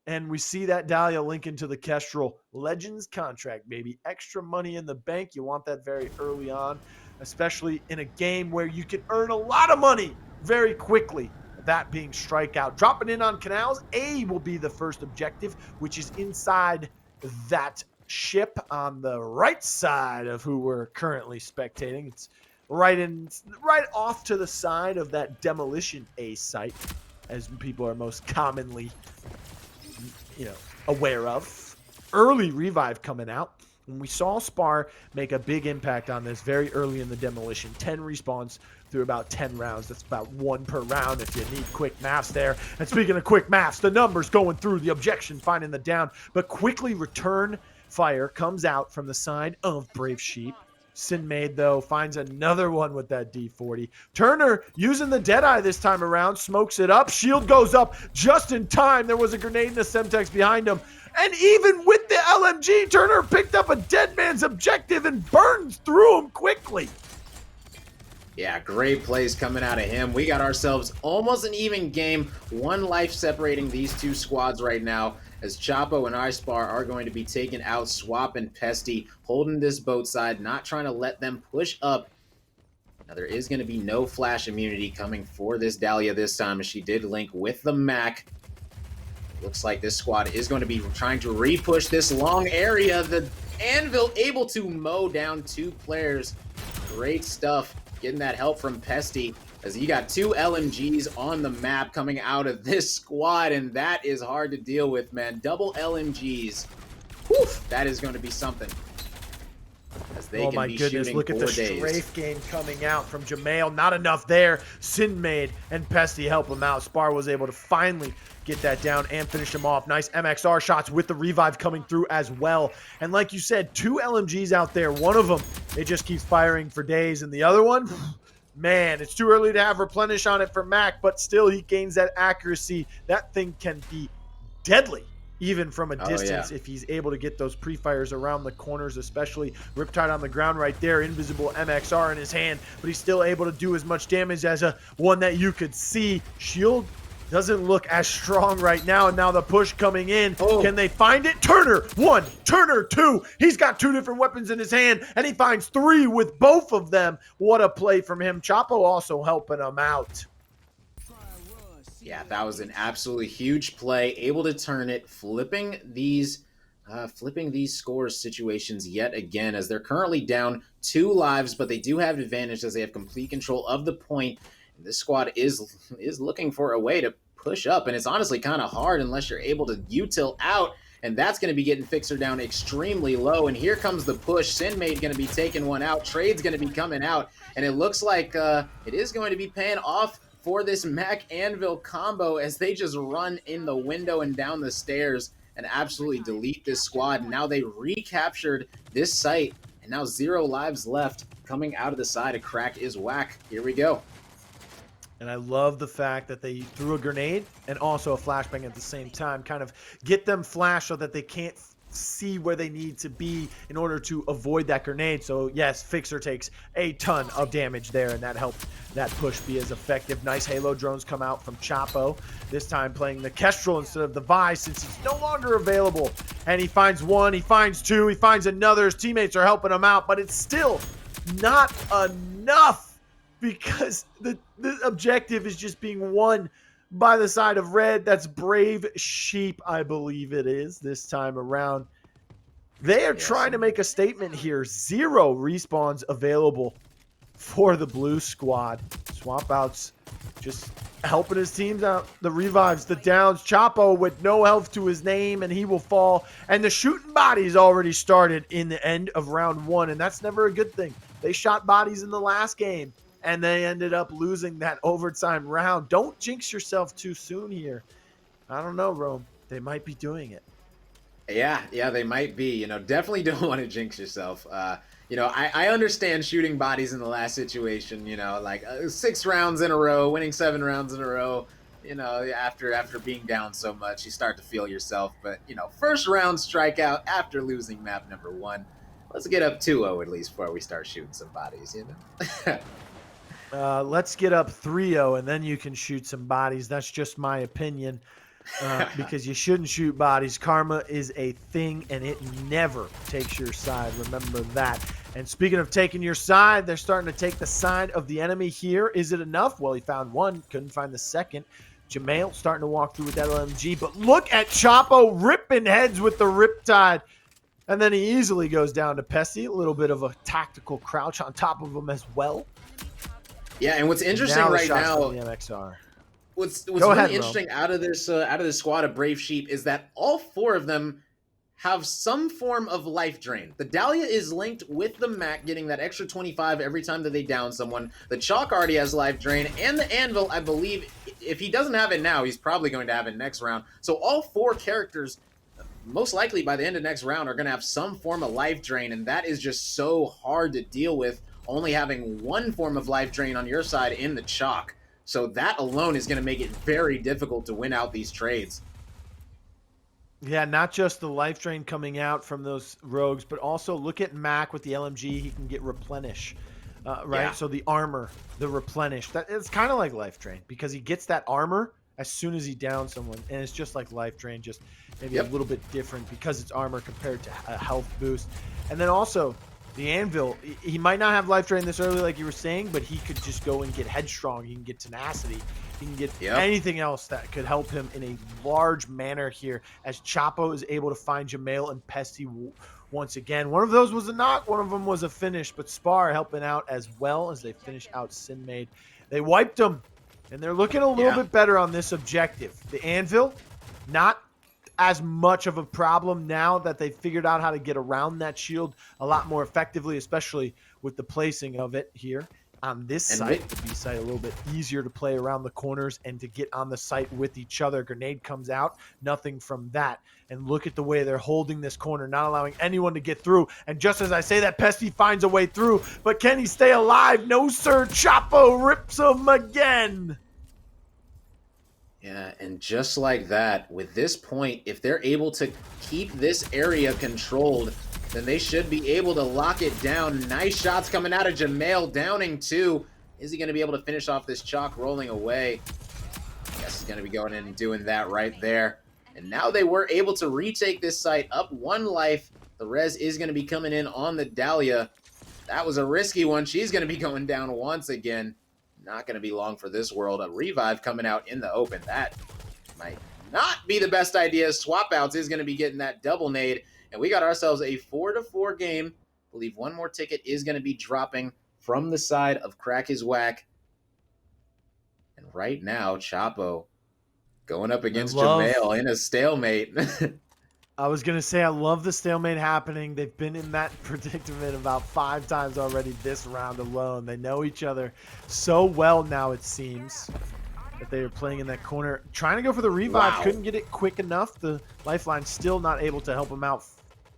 [SPEAKER 1] and we see that Dahlia link into the Kestrel Legends contract, baby. Extra money in the bank. You want that very early on, especially in a game where you can earn a lot of money very quickly, that being strikeout. Dropping in on Canals, A will be the first objective, which is inside that ship on the right side of who we're currently spectating. It's right off to the side of that demolition A site, as people are most commonly aware of. Early revive coming out. When we saw Spar make a big impact on this very early in the demolition, 10 respawns through about 10 rounds. That's about 1 per round if you need quick maths there. And speaking of quick maths, the numbers going through, the objection finding the down, but quickly return fire comes out from the side of Brave Sheep. Sinmade, though, finds another one with that D40. Turner, using the Deadeye this time around, smokes it up. Shield goes up just in time. There was a grenade in the Semtex behind him. And even with the LMG, Turner picked up a dead man's objective and burns through him quickly.
[SPEAKER 2] Yeah, great plays coming out of him. We got ourselves almost an even game. 1 life separating these 2 squads right now, as Chapo and iSpar are going to be taking out Swap and Pesti, holding this boat side, not trying to let them push up. Now, there is going to be no flash immunity coming for this Dahlia this time, as she did link with the Mac. Looks like this squad is going to be trying to re-push this long area. The Anvil able to mow down 2 players. Great stuff. Getting that help from Pesti, as you got 2 LMGs on the map coming out of this squad, and that is hard to deal with, man. Double LMGs. Whew, that is going to be something. As they
[SPEAKER 1] oh
[SPEAKER 2] can
[SPEAKER 1] my
[SPEAKER 2] be
[SPEAKER 1] goodness, look at the
[SPEAKER 2] days.
[SPEAKER 1] strafe game coming out from Juhmail. Not enough there. Sinmade and Pesti help him out. Spar was able to finally get that down and finish him off. Nice MXR shots with the revive coming through as well. And like you said, 2 LMGs out there. One of them, it just keeps firing for days. And the other one, man, it's too early to have replenish on it for Mac, but still he gains that accuracy. That thing can be deadly, even from a distance, if he's able to get those pre-fires around the corners, especially. Riptide on the ground right there, invisible MXR in his hand, but he's still able to do as much damage as one that you could see. Shield doesn't look as strong right now, and now the push coming in. Can they find it? Turner, 1, Turner, 2. He's got 2 different weapons in his hand, and he finds 3 with both of them. What a play from him. Chapo also helping him out.
[SPEAKER 2] Yeah, that was an absolutely huge play. Able to turn it, flipping these scores situations yet again, as they're currently down 2 lives, but they do have advantage as they have complete control of the point. This squad is looking for a way to push up, and it's honestly kind of hard unless you're able to util out, and that's going to be getting Fixer down extremely low. And here comes the push. Sinmade going to be taking one out. Trade's going to be coming out, and it looks like it is going to be paying off for this Mac Anvil combo, as they just run in the window and down the stairs and absolutely delete this squad. And now they recaptured this site, and now 0 lives left. Coming out of the side, a crack is whack. Here we go.
[SPEAKER 1] And I love the fact that they threw a grenade and also a flashbang at the same time. Kind of get them flashed so that they can't see where they need to be in order to avoid that grenade. So yes, Fixer takes a ton of damage there, and that helped that push be as effective. Nice Halo drones come out from Chapo, this time playing the Kestrel instead of the Vi, since it's no longer available. And he finds 1, he finds 2, he finds another. His teammates are helping him out, but it's still not enough, because the objective is just being won by the side of red. That's Brave Sheep, I believe it is, this time around. They are trying to make a statement here. 0 respawns available for the blue squad. Swapouts just helping his teams out. The revives, the downs. Chapo with no health to his name, and he will fall. And the shooting bodies already started in the end of round 1, and that's never a good thing. They shot bodies in the last game, and they ended up losing that overtime round. Don't jinx yourself too soon here. I don't know, Rome. They might be doing it.
[SPEAKER 2] Yeah, they might be. Definitely don't want to jinx yourself. I understand shooting bodies in the last situation, like 6 rounds in a row, winning 7 rounds in a row. After being down so much, you start to feel yourself. But, first round strikeout after losing map number 1. Let's get up 2-0 at least before we start shooting some bodies,
[SPEAKER 1] Let's get up 3-0, and then you can shoot some bodies. That's just my opinion, because you shouldn't shoot bodies. Karma is a thing, and it never takes your side. Remember that. And speaking of taking your side, they're starting to take the side of the enemy here. Is it enough? Well, he found 1, couldn't find the second. Juhmail starting to walk through with that LMG, but look at Chapo ripping heads with the Riptide. And then he easily goes down to Pesti. A little bit of a tactical crouch on top of him as well.
[SPEAKER 2] Yeah, and what's interesting right now,
[SPEAKER 1] the MXR.
[SPEAKER 2] What's really interesting out of this squad of Brave Sheep is that all 4 of them have some form of life drain. The Dahlia is linked with the Mac, getting that extra 25 every time that they down someone. The Chalk already has life drain, and the Anvil, I believe, if he doesn't have it now, he's probably going to have it next round. So all 4 characters, most likely by the end of next round, are going to have some form of life drain, and that is just so hard to deal with, only having one form of life drain on your side in the Chalk. So that alone is going to make it very difficult to win out these trades.
[SPEAKER 1] Yeah, not just the life drain coming out from those rogues, but also look at Mac with the LMG. He can get replenish, right?
[SPEAKER 2] Yeah.
[SPEAKER 1] So the armor, the replenish. That it's kind of like life drain because he gets that armor as soon as he downs someone, and it's just like life drain, just maybe a little bit different because it's armor compared to a health boost. And then also the Anvil, he might not have life drain this early, like you were saying, but he could just go and get headstrong. He can get tenacity. He can get anything else that could help him in a large manner here as Chapo is able to find Juhmail and Pesti once again. One of those was a knock, one of them was a finish, but Spar helping out as well as they finish out Sinmade. They wiped them, and they're looking a little bit better on this objective. The Anvil, not as much of a problem now that they figured out how to get around that shield a lot more effectively, especially with the placing of it here on this site, the B site, a little bit easier to play around the corners and to get on the site with each other. Grenade comes out, nothing from that. And look at the way they're holding this corner, not allowing anyone to get through. And just as I say that, Pesti finds a way through, but can he stay alive? No, sir. Chapo rips him again.
[SPEAKER 2] Yeah, and just like that, with this point, if they're able to keep this area controlled, then they should be able to lock it down. Nice shots coming out of Juhmail, downing 2. Is he going to be able to finish off this Chalk rolling away? Yes, he's going to be going in and doing that right there. And now they were able to retake this site up 1 life. The res is going to be coming in on the Dahlia. That was a risky one. She's going to be going down once again. Not going to be long for this world. A revive coming out in the open. That might not be the best idea. Swapouts is going to be getting that double nade. And we got ourselves a 4-4 game. I believe one more ticket is going to be dropping from the side of Crack His Whack. And right now, Chapo going up against Juhmail in a stalemate.
[SPEAKER 1] I was going to say, I love the stalemate happening. They've been in that predicament about 5 times already this round alone. They know each other so well now, it seems, that they are playing in that corner. Trying to go for the revive, couldn't get it quick enough. The lifeline still not able to help him out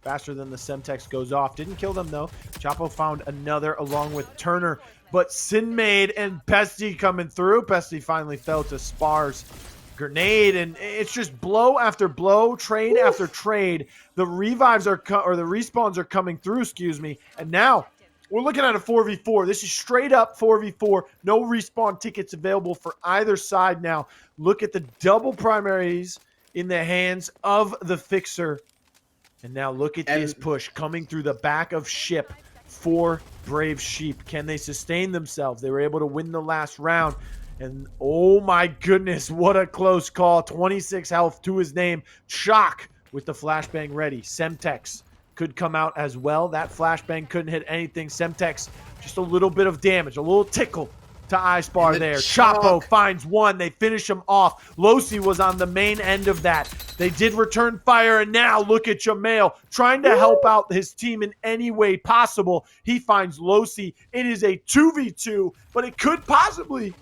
[SPEAKER 1] faster than the Semtex goes off. Didn't kill them, though. Chapo found another along with Turner. But Sinmade and Pesti coming through. Pesti finally fell to Spar's grenade, and it's just blow after blow, trade after trade. The revives are or the respawns are coming through, excuse me. And now we're looking at a 4v4. This is straight up 4v4. No respawn tickets available for either side now. Look at the double primaries in the hands of the Fixer. And now look at this push coming through the back of ship for Brave Sheep. Can they sustain themselves? They were able to win the last round. And oh my goodness, what a close call. 26 health to his name. Shock with the flashbang ready. Semtex could come out as well. That flashbang couldn't hit anything. Semtex, just a little bit of damage, a little tickle to iSpar there. Chapo finds one. They finish him off. Lossy was on the main end of that. They did return fire, and now look at Juhmail trying to help out his team in any way possible. He finds Lossy. It is a 2v2, but it could possibly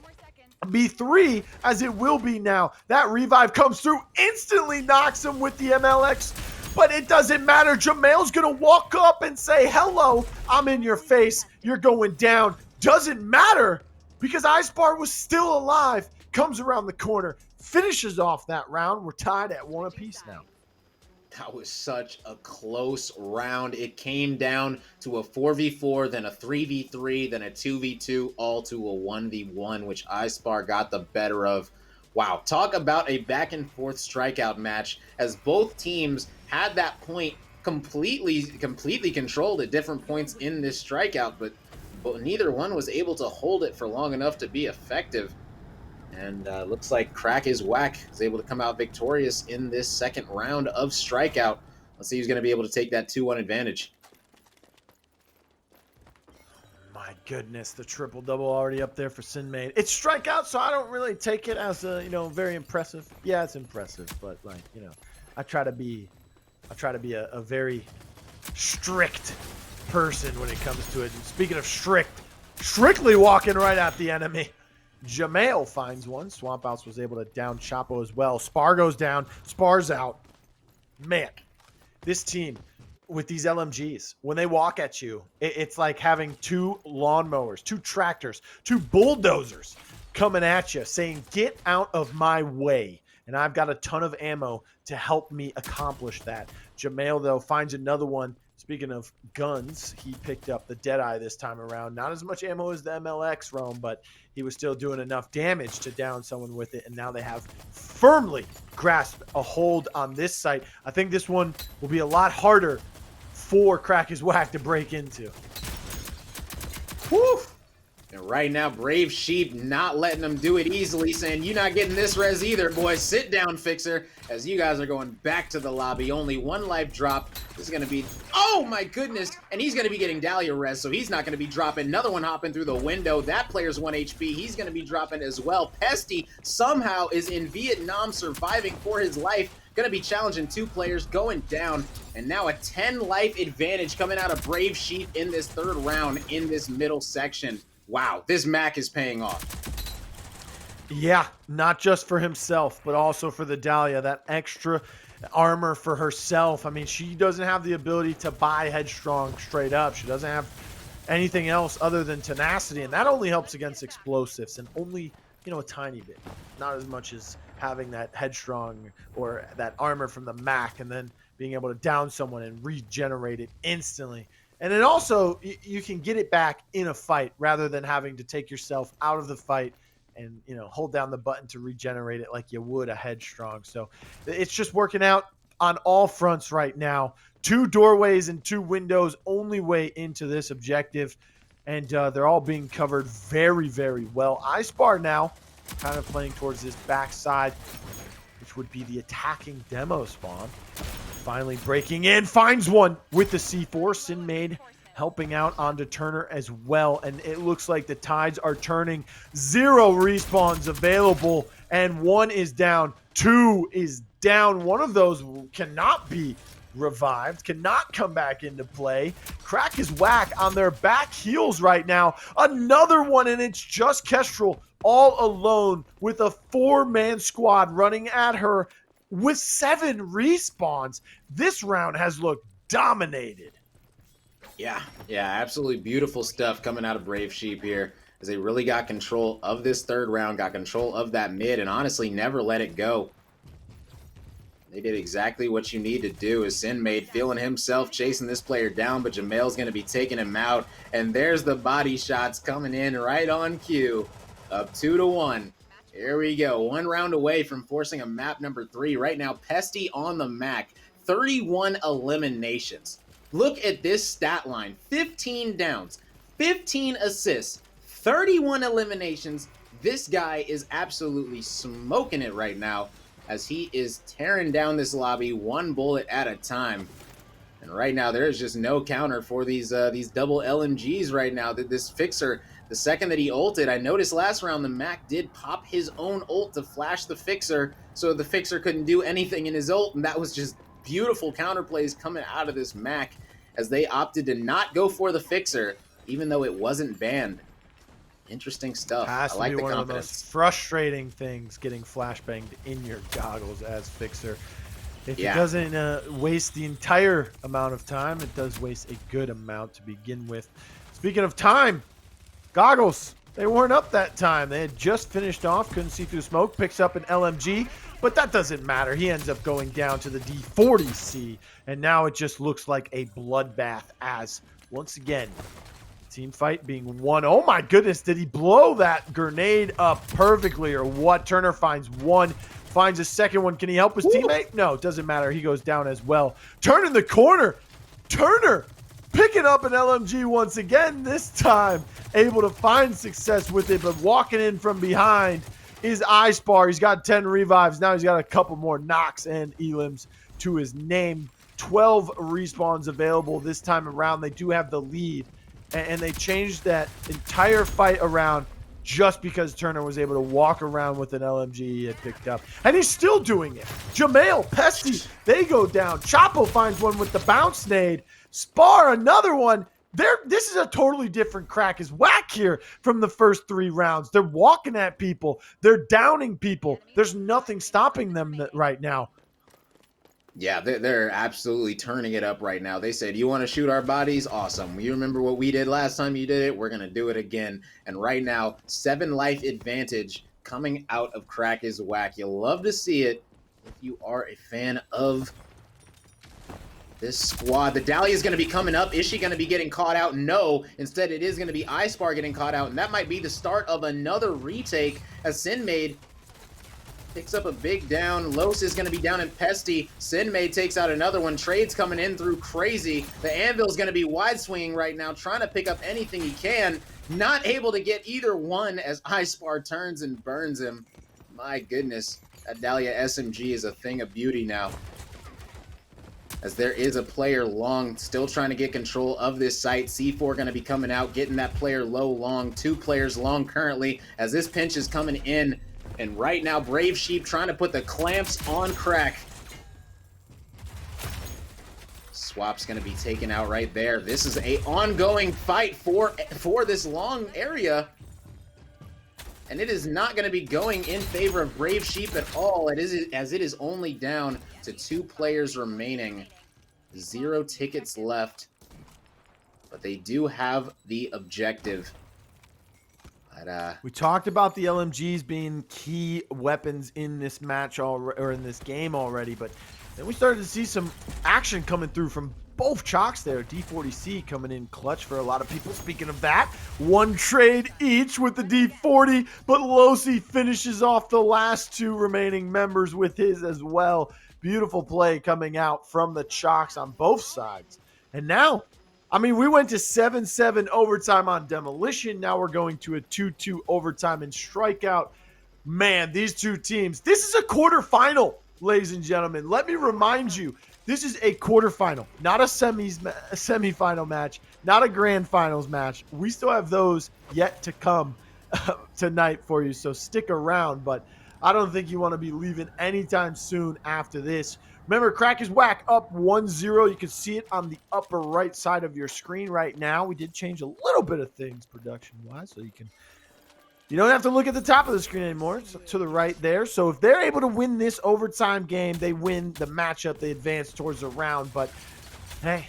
[SPEAKER 1] be 3, as it will be now. That revive comes through, instantly knocks him with the MLX, but it doesn't matter. Juhmail's gonna walk up and say, hello, I'm in your face, you're going down. Doesn't matter, because iSpar was still alive. Comes around the corner, finishes off that round. We're tied at 1 apiece now.
[SPEAKER 2] That was such a close round. It came down to a 4v4, then a 3v3, then a 2v2, all to a 1v1, which iSpar got the better of. Wow, talk about a back and forth strikeout match, as both teams had that point completely controlled at different points in this strikeout, but neither one was able to hold it for long enough to be effective. And looks like Crack His Whack is able to come out victorious in this second round of strikeout. Let's see who's going to be able to take that 2-1 advantage.
[SPEAKER 1] My goodness, the triple-double already up there for Sinmade. It's strikeout, so I don't really take it as a, very impressive. Yeah, it's impressive, but I try to be I try to be a very strict person when it comes to it. And speaking of strictly walking right at the enemy. Juhmail finds one. Swapouts was able to down Chapo as well. Spar goes down. Spar's out. Man, this team with these LMGs, when they walk at you, it's like having two lawnmowers, two tractors, two bulldozers coming at you saying, get out of my way. And I've got a ton of ammo to help me accomplish that. Juhmail, though, finds another one. Speaking of guns, he picked up the Deadeye this time around. Not as much ammo as the MLX roam, but he was still doing enough damage to down someone with it. And now they have firmly grasped a hold on this site. I think this one will be a lot harder for Crack is Whack to break into.
[SPEAKER 2] Woo! And right now, Brave Sheep not letting them do it easily, saying, you're not getting this res either, boys. Sit down, Fixer, as you guys are going back to the lobby. Only one life drop. This is going to be, oh my goodness, and he's going to be getting Dahlia res, so he's not going to be dropping. Another one hopping through the window. That player's 1 HP. He's going to be dropping as well. Pesti somehow is in Vietnam, surviving for his life. Going to be challenging 2 players, going down, and now a 10 life advantage coming out of Brave Sheep in this 3rd round in this middle section. Wow, this Mac is paying off.
[SPEAKER 1] Yeah, not just for himself, but also for the Dahlia. That extra armor for herself. I mean, she doesn't have the ability to buy Headstrong straight up. She doesn't have anything else other than tenacity, and that only helps against explosives, and only, you know, a tiny bit. Not as much as having that Headstrong or that armor from the Mac and then being able to down someone and regenerate it instantly. And then also, you can get it back in a fight rather than having to take yourself out of the fight and, you know, hold down the button to regenerate it like you would a Headstrong. So it's just working out on all fronts right now. 2 doorways and 2 windows, only way into this objective. And they're all being covered very, very well. iSpar now kind of playing towards this backside, which would be the attacking demo spawn. Finally breaking in, finds one with the C4. Sinmade helping out onto Turner as well. And it looks like the tides are turning. 0 respawns available, and 1 is down. 2 is down. One of those cannot be revived, cannot come back into play. Crack is Whack on their back heels right now. Another one, and it's just Kestrel all alone with a 4-man squad running at her with 7 respawns. This round has looked dominated.
[SPEAKER 2] Yeah, absolutely beautiful stuff coming out of Brave Sheep here, as they really got control of this 3rd round, got control of that mid, and honestly never let it go. They did exactly what you need to do, as Sinmade feeling himself chasing this player down, but Juhmail's going to be taking him out, and there's the body shots coming in right on cue, up 2-1. Here we go, 1 round away from forcing a map number 3. Right now, Pesti on the Mac, 31 eliminations. Look at this stat line, 15 downs, 15 assists, 31 eliminations. This guy is absolutely smoking it right now, as he is tearing down this lobby 1 bullet at a time. And right now, there is just no counter for these double LMGs right now. This Fixer, the second that he ulted, I noticed last round the Mac did pop his own ult to flash the Fixer, so the Fixer couldn't do anything in his ult, and that was just beautiful counterplays coming out of this Mac, as they opted to not go for the Fixer, even though it wasn't banned. Interesting stuff.
[SPEAKER 1] Has
[SPEAKER 2] I
[SPEAKER 1] to
[SPEAKER 2] like
[SPEAKER 1] be
[SPEAKER 2] the
[SPEAKER 1] one
[SPEAKER 2] confidence.
[SPEAKER 1] of the most frustrating things, getting flashbanged in your goggles as Fixer. If it doesn't waste the entire amount of time, it does waste a good amount to begin with. Speaking of time, goggles, they weren't up that time. They had just finished off, couldn't see through smoke, picks up an LMG, but that doesn't matter. He ends up going down to the D40C, and now it just looks like a bloodbath, as once again, team fight being won. Oh my goodness, did he blow that grenade up perfectly or what? Turner finds one, finds a second one. Can he help his teammate? No, it doesn't matter. He goes down as well. Turning the corner. Turner picking up an LMG once again, this time able to find success with it, but walking in from behind is iSpar. He's got 10 revives. Now he's got a couple more knocks and elims to his name. 12 respawns available this time around. They do have the lead, and they changed that entire fight around just because Turner was able to walk around with an LMG he had picked up. And he's still doing it. Juhmail, Pesti, they go down. Chapo finds one with the bounce nade. Spar, another one. This is a totally different crack as whack here from the first 3 rounds. They're walking at people. They're downing people. There's nothing stopping them right now.
[SPEAKER 2] Yeah, they're absolutely turning it up right now. They said, you want to shoot our bodies? Awesome. You remember what we did last time you did it? We're going to do it again. And right now, 7 life advantage coming out of Crack is Whack. You'll love to see it if you are a fan of this squad. The Dahlia is going to be coming up. Is she going to be getting caught out? No. Instead, it is going to be iSpar getting caught out. And that might be the start of another retake as Sinmade picks up a big down. Lossy is going to be down in Pesti. Sinmade takes out another one. Trade's coming in through Crazy. The Anvil's going to be wide swinging right now, trying to pick up anything he can. Not able to get either one as iSpar turns and burns him. My goodness, that Dahlia SMG is a thing of beauty now. As there is a player long, still trying to get control of this site. C4 going to be coming out, getting that player low long. 2 players long currently as this pinch is coming in. And right now, Brave Sheep trying to put the clamps on Crack. Swap's going to be taken out right there. This is a ongoing fight for this long area. And it is not going to be going in favor of Brave Sheep at all, as it is only down to 2 players remaining. 0 tickets left. But they do have the objective.
[SPEAKER 1] We talked about the LMGs being key weapons in this match or in this game already, but then we started to see some action coming through from both chalks there. D40C coming in clutch for a lot of people. Speaking of that, 1 trade each with the D40, but Lossy finishes off the last 2 remaining members with his as well. Beautiful play coming out from the chalks on both sides. And now, I mean, we went to 7-7 overtime on Demolition. Now we're going to a 2-2 overtime in Strikeout. Man, these 2 teams. This is a quarterfinal, ladies and gentlemen. Let me remind you, this is a quarterfinal, not a semifinal match, not a grand finals match. We still have those yet to come tonight for you, so stick around. But I don't think you want to be leaving anytime soon after this. Remember, Crack is Whack up 1-0. You can see it on the upper right side of your screen right now. We did change a little bit of things production-wise, so you don't have to look at the top of the screen anymore. It's to the right there. So if they're able to win this overtime game, they win the matchup. They advance towards the round. But, hey,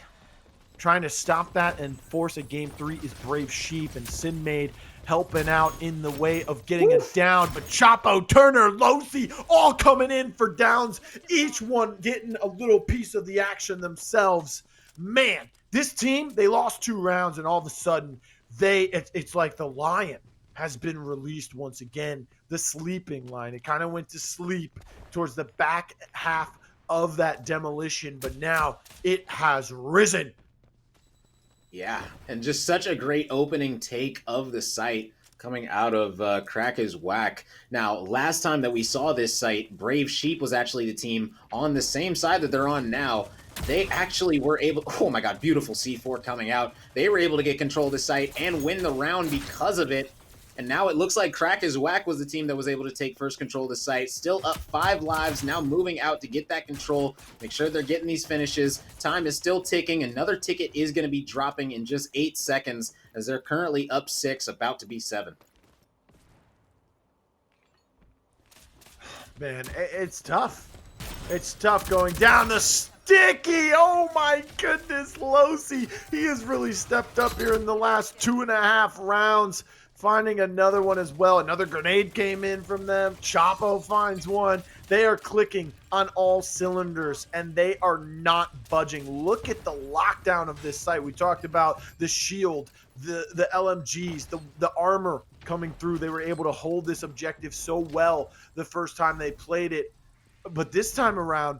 [SPEAKER 1] trying to stop that and force a Game 3 is Brave Sheep, and Sinmade helping out in the way of getting it down. But Chapo, Turner, Lossy, all coming in for downs. Each one getting a little piece of the action themselves. Man, this team, they lost 2 rounds, and all of a sudden, it's like the lion has been released once again. The sleeping line. It kind of went to sleep towards the back half of that Demolition, but now it has risen.
[SPEAKER 2] Yeah, and just such a great opening take of the site coming out of Crack is Whack. Now, last time that we saw this site, Brave Sheep was actually the team on the same side that they're on now. They actually were able, oh my god, beautiful C4 coming out. They were able to get control of the site and win the round because of it. And now it looks like Crack is Whack was the team that was able to take first control of the site. Still up 5 lives, now moving out to get that control. Make sure they're getting these finishes. Time is still ticking. Another ticket is going to be dropping in just 8 seconds as they're currently up 6, about to be 7.
[SPEAKER 1] Man, it's tough. It's tough going down the sticky. Oh my goodness, Lossy. He has really stepped up here in the last 2.5 rounds. Finding another one as well. Another grenade came in from them. Chapo finds one. They are clicking on all cylinders, and they are not budging. Look at the lockdown of this site. We talked about the shield, the LMGs, the armor coming through. They were able to hold this objective so well the first time they played it. But this time around,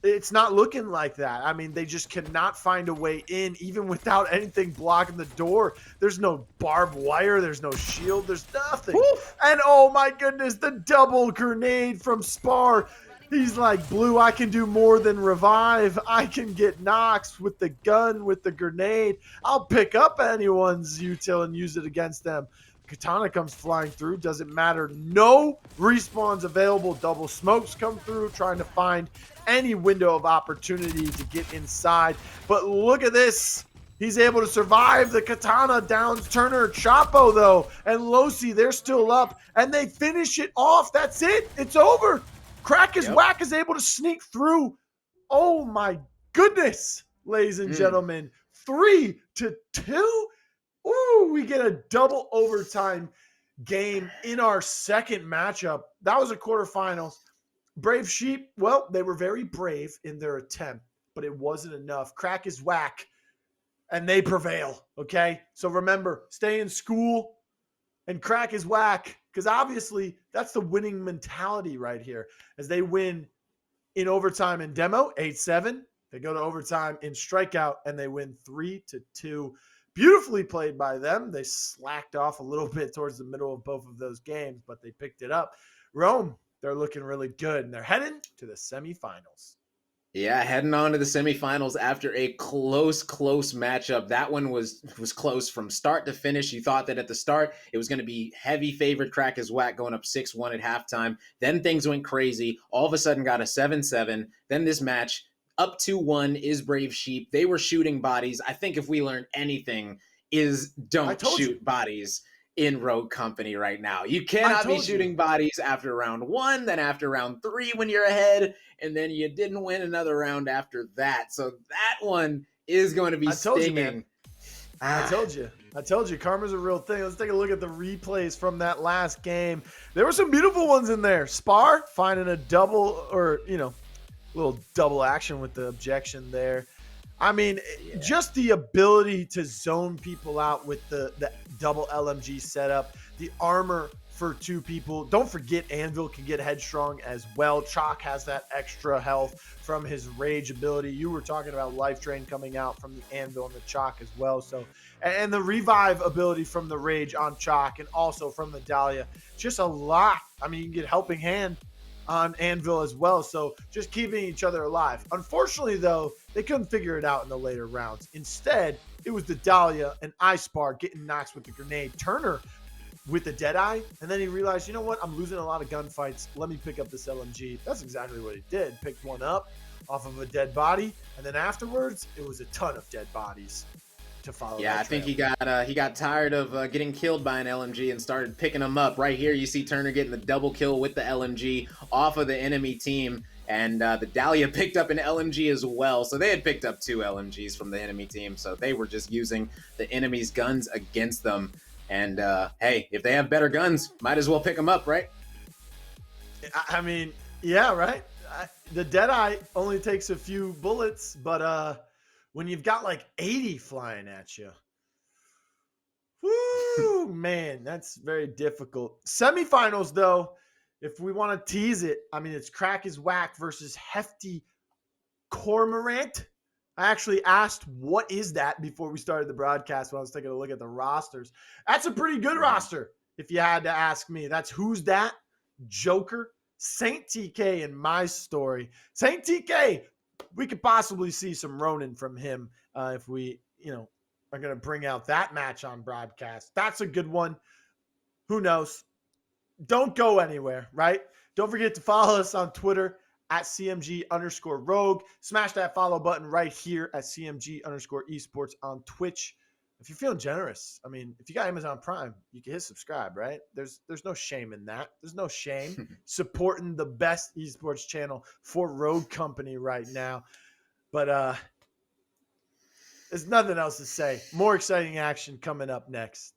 [SPEAKER 1] it's not looking like that. I mean, they just cannot find a way in, even without anything blocking the door. There's no barbed wire. There's no shield. There's nothing. Woof. And oh my goodness, the double grenade from Spar. He's like, Blue, I can do more than revive. I can get knocks with the gun, with the grenade. I'll pick up anyone's util and use it against them. Katana comes flying through. Doesn't matter. No respawns available. Double smokes come through, trying to find any window of opportunity to get inside. But look at this. He's able to survive. The Katana downs Turner. Chapo, though, and Lossy, they're still up, and they finish it off. That's it. It's over. Crack is Whack is able to sneak through. Oh, my goodness, ladies and gentlemen. 3-2. Ooh, we get a double overtime game in our second matchup. That was a quarterfinals. Brave Sheep, well, they were very brave in their attempt, but it wasn't enough. Crack is Whack, and they prevail, okay? So remember, stay in school and Crack is Whack, because obviously that's the winning mentality right here, as they win in overtime in demo, 8-7. They go to overtime in strikeout, and they win 3-2. Beautifully played by them. They slacked off a little bit towards the middle of both of those games, but they picked it up. Rome, they're looking really good, and they're heading to the semifinals.
[SPEAKER 2] Yeah, heading on to the semifinals after a close matchup. That one was close from start to finish. You thought that at the start it was going to be heavy favored Crack is Whack going up 6-1 at halftime. Then things went crazy. All of a sudden got a 7-7. Then this match up 2-1 is Brave Sheep. They were shooting bodies. I think if we learned anything is don't shoot bodies in Rogue Company right now. You cannot be shooting bodies after round 1, then after round 3 when you're ahead, and then you didn't win another round after that. So that one is going to be stinging.
[SPEAKER 1] I told you, karma's a real thing. Let's take a look at the replays from that last game. There were some beautiful ones in there. Spar finding a double, or, little double action with the objection there. I mean, just the ability to zone people out with the double LMG setup, the armor for 2 people. Don't forget, Anvil can get headstrong as well. Chalk has that extra health from his rage ability. You were talking about Life Drain coming out from the Anvil and the Chalk as well. So, and the revive ability from the rage on Chalk, and also from the Dahlia. Just a lot. I mean, you can get Helping Hand on Anvil as well. So just keeping each other alive. Unfortunately, though, they couldn't figure it out in the later rounds. Instead, it was the Dahlia and iSpar getting knocks with the grenade. Turner with the Deadeye, and then he realized, you know what? I'm losing a lot of gunfights. Let me pick up this LMG. That's exactly what he did. Picked one up off of a dead body, and then afterwards, it was a ton of dead bodies to follow.
[SPEAKER 2] Yeah, I think he got tired of getting killed by an LMG and started picking them up. Right here, you see Turner getting the double kill with the LMG off of the enemy team, and the Dahlia picked up an LMG as well. So they had picked up 2 LMGs from the enemy team, so they were just using the enemy's guns against them. And hey, if they have better guns, might as well pick them up, right?
[SPEAKER 1] I mean, yeah, right? The Deadeye only takes a few bullets, but when you've got like 80 flying at you, whoo, man, that's very difficult. Semifinals, though, if we want to tease it, I mean, it's Crack is Whack versus Hefty Cormorant. I actually asked, what is that, before we started the broadcast when I was taking a look at the rosters. That's a pretty good roster, if you had to ask me. That's Who's That, Joker, Saint TK, and My Story. Saint TK, we could possibly see some Ronin from him if we, are going to bring out that match on broadcast. That's a good one. Who knows? Don't go anywhere, right? Don't forget to follow us on Twitter at CMG_Rogue. Smash that follow button right here at CMG_Esports on Twitch. If you're feeling generous, I mean, if you got Amazon Prime, you can hit subscribe, right? There's no shame in that. There's no shame supporting the best esports channel for Rogue Company right now. But there's nothing else to say. More exciting action coming up next.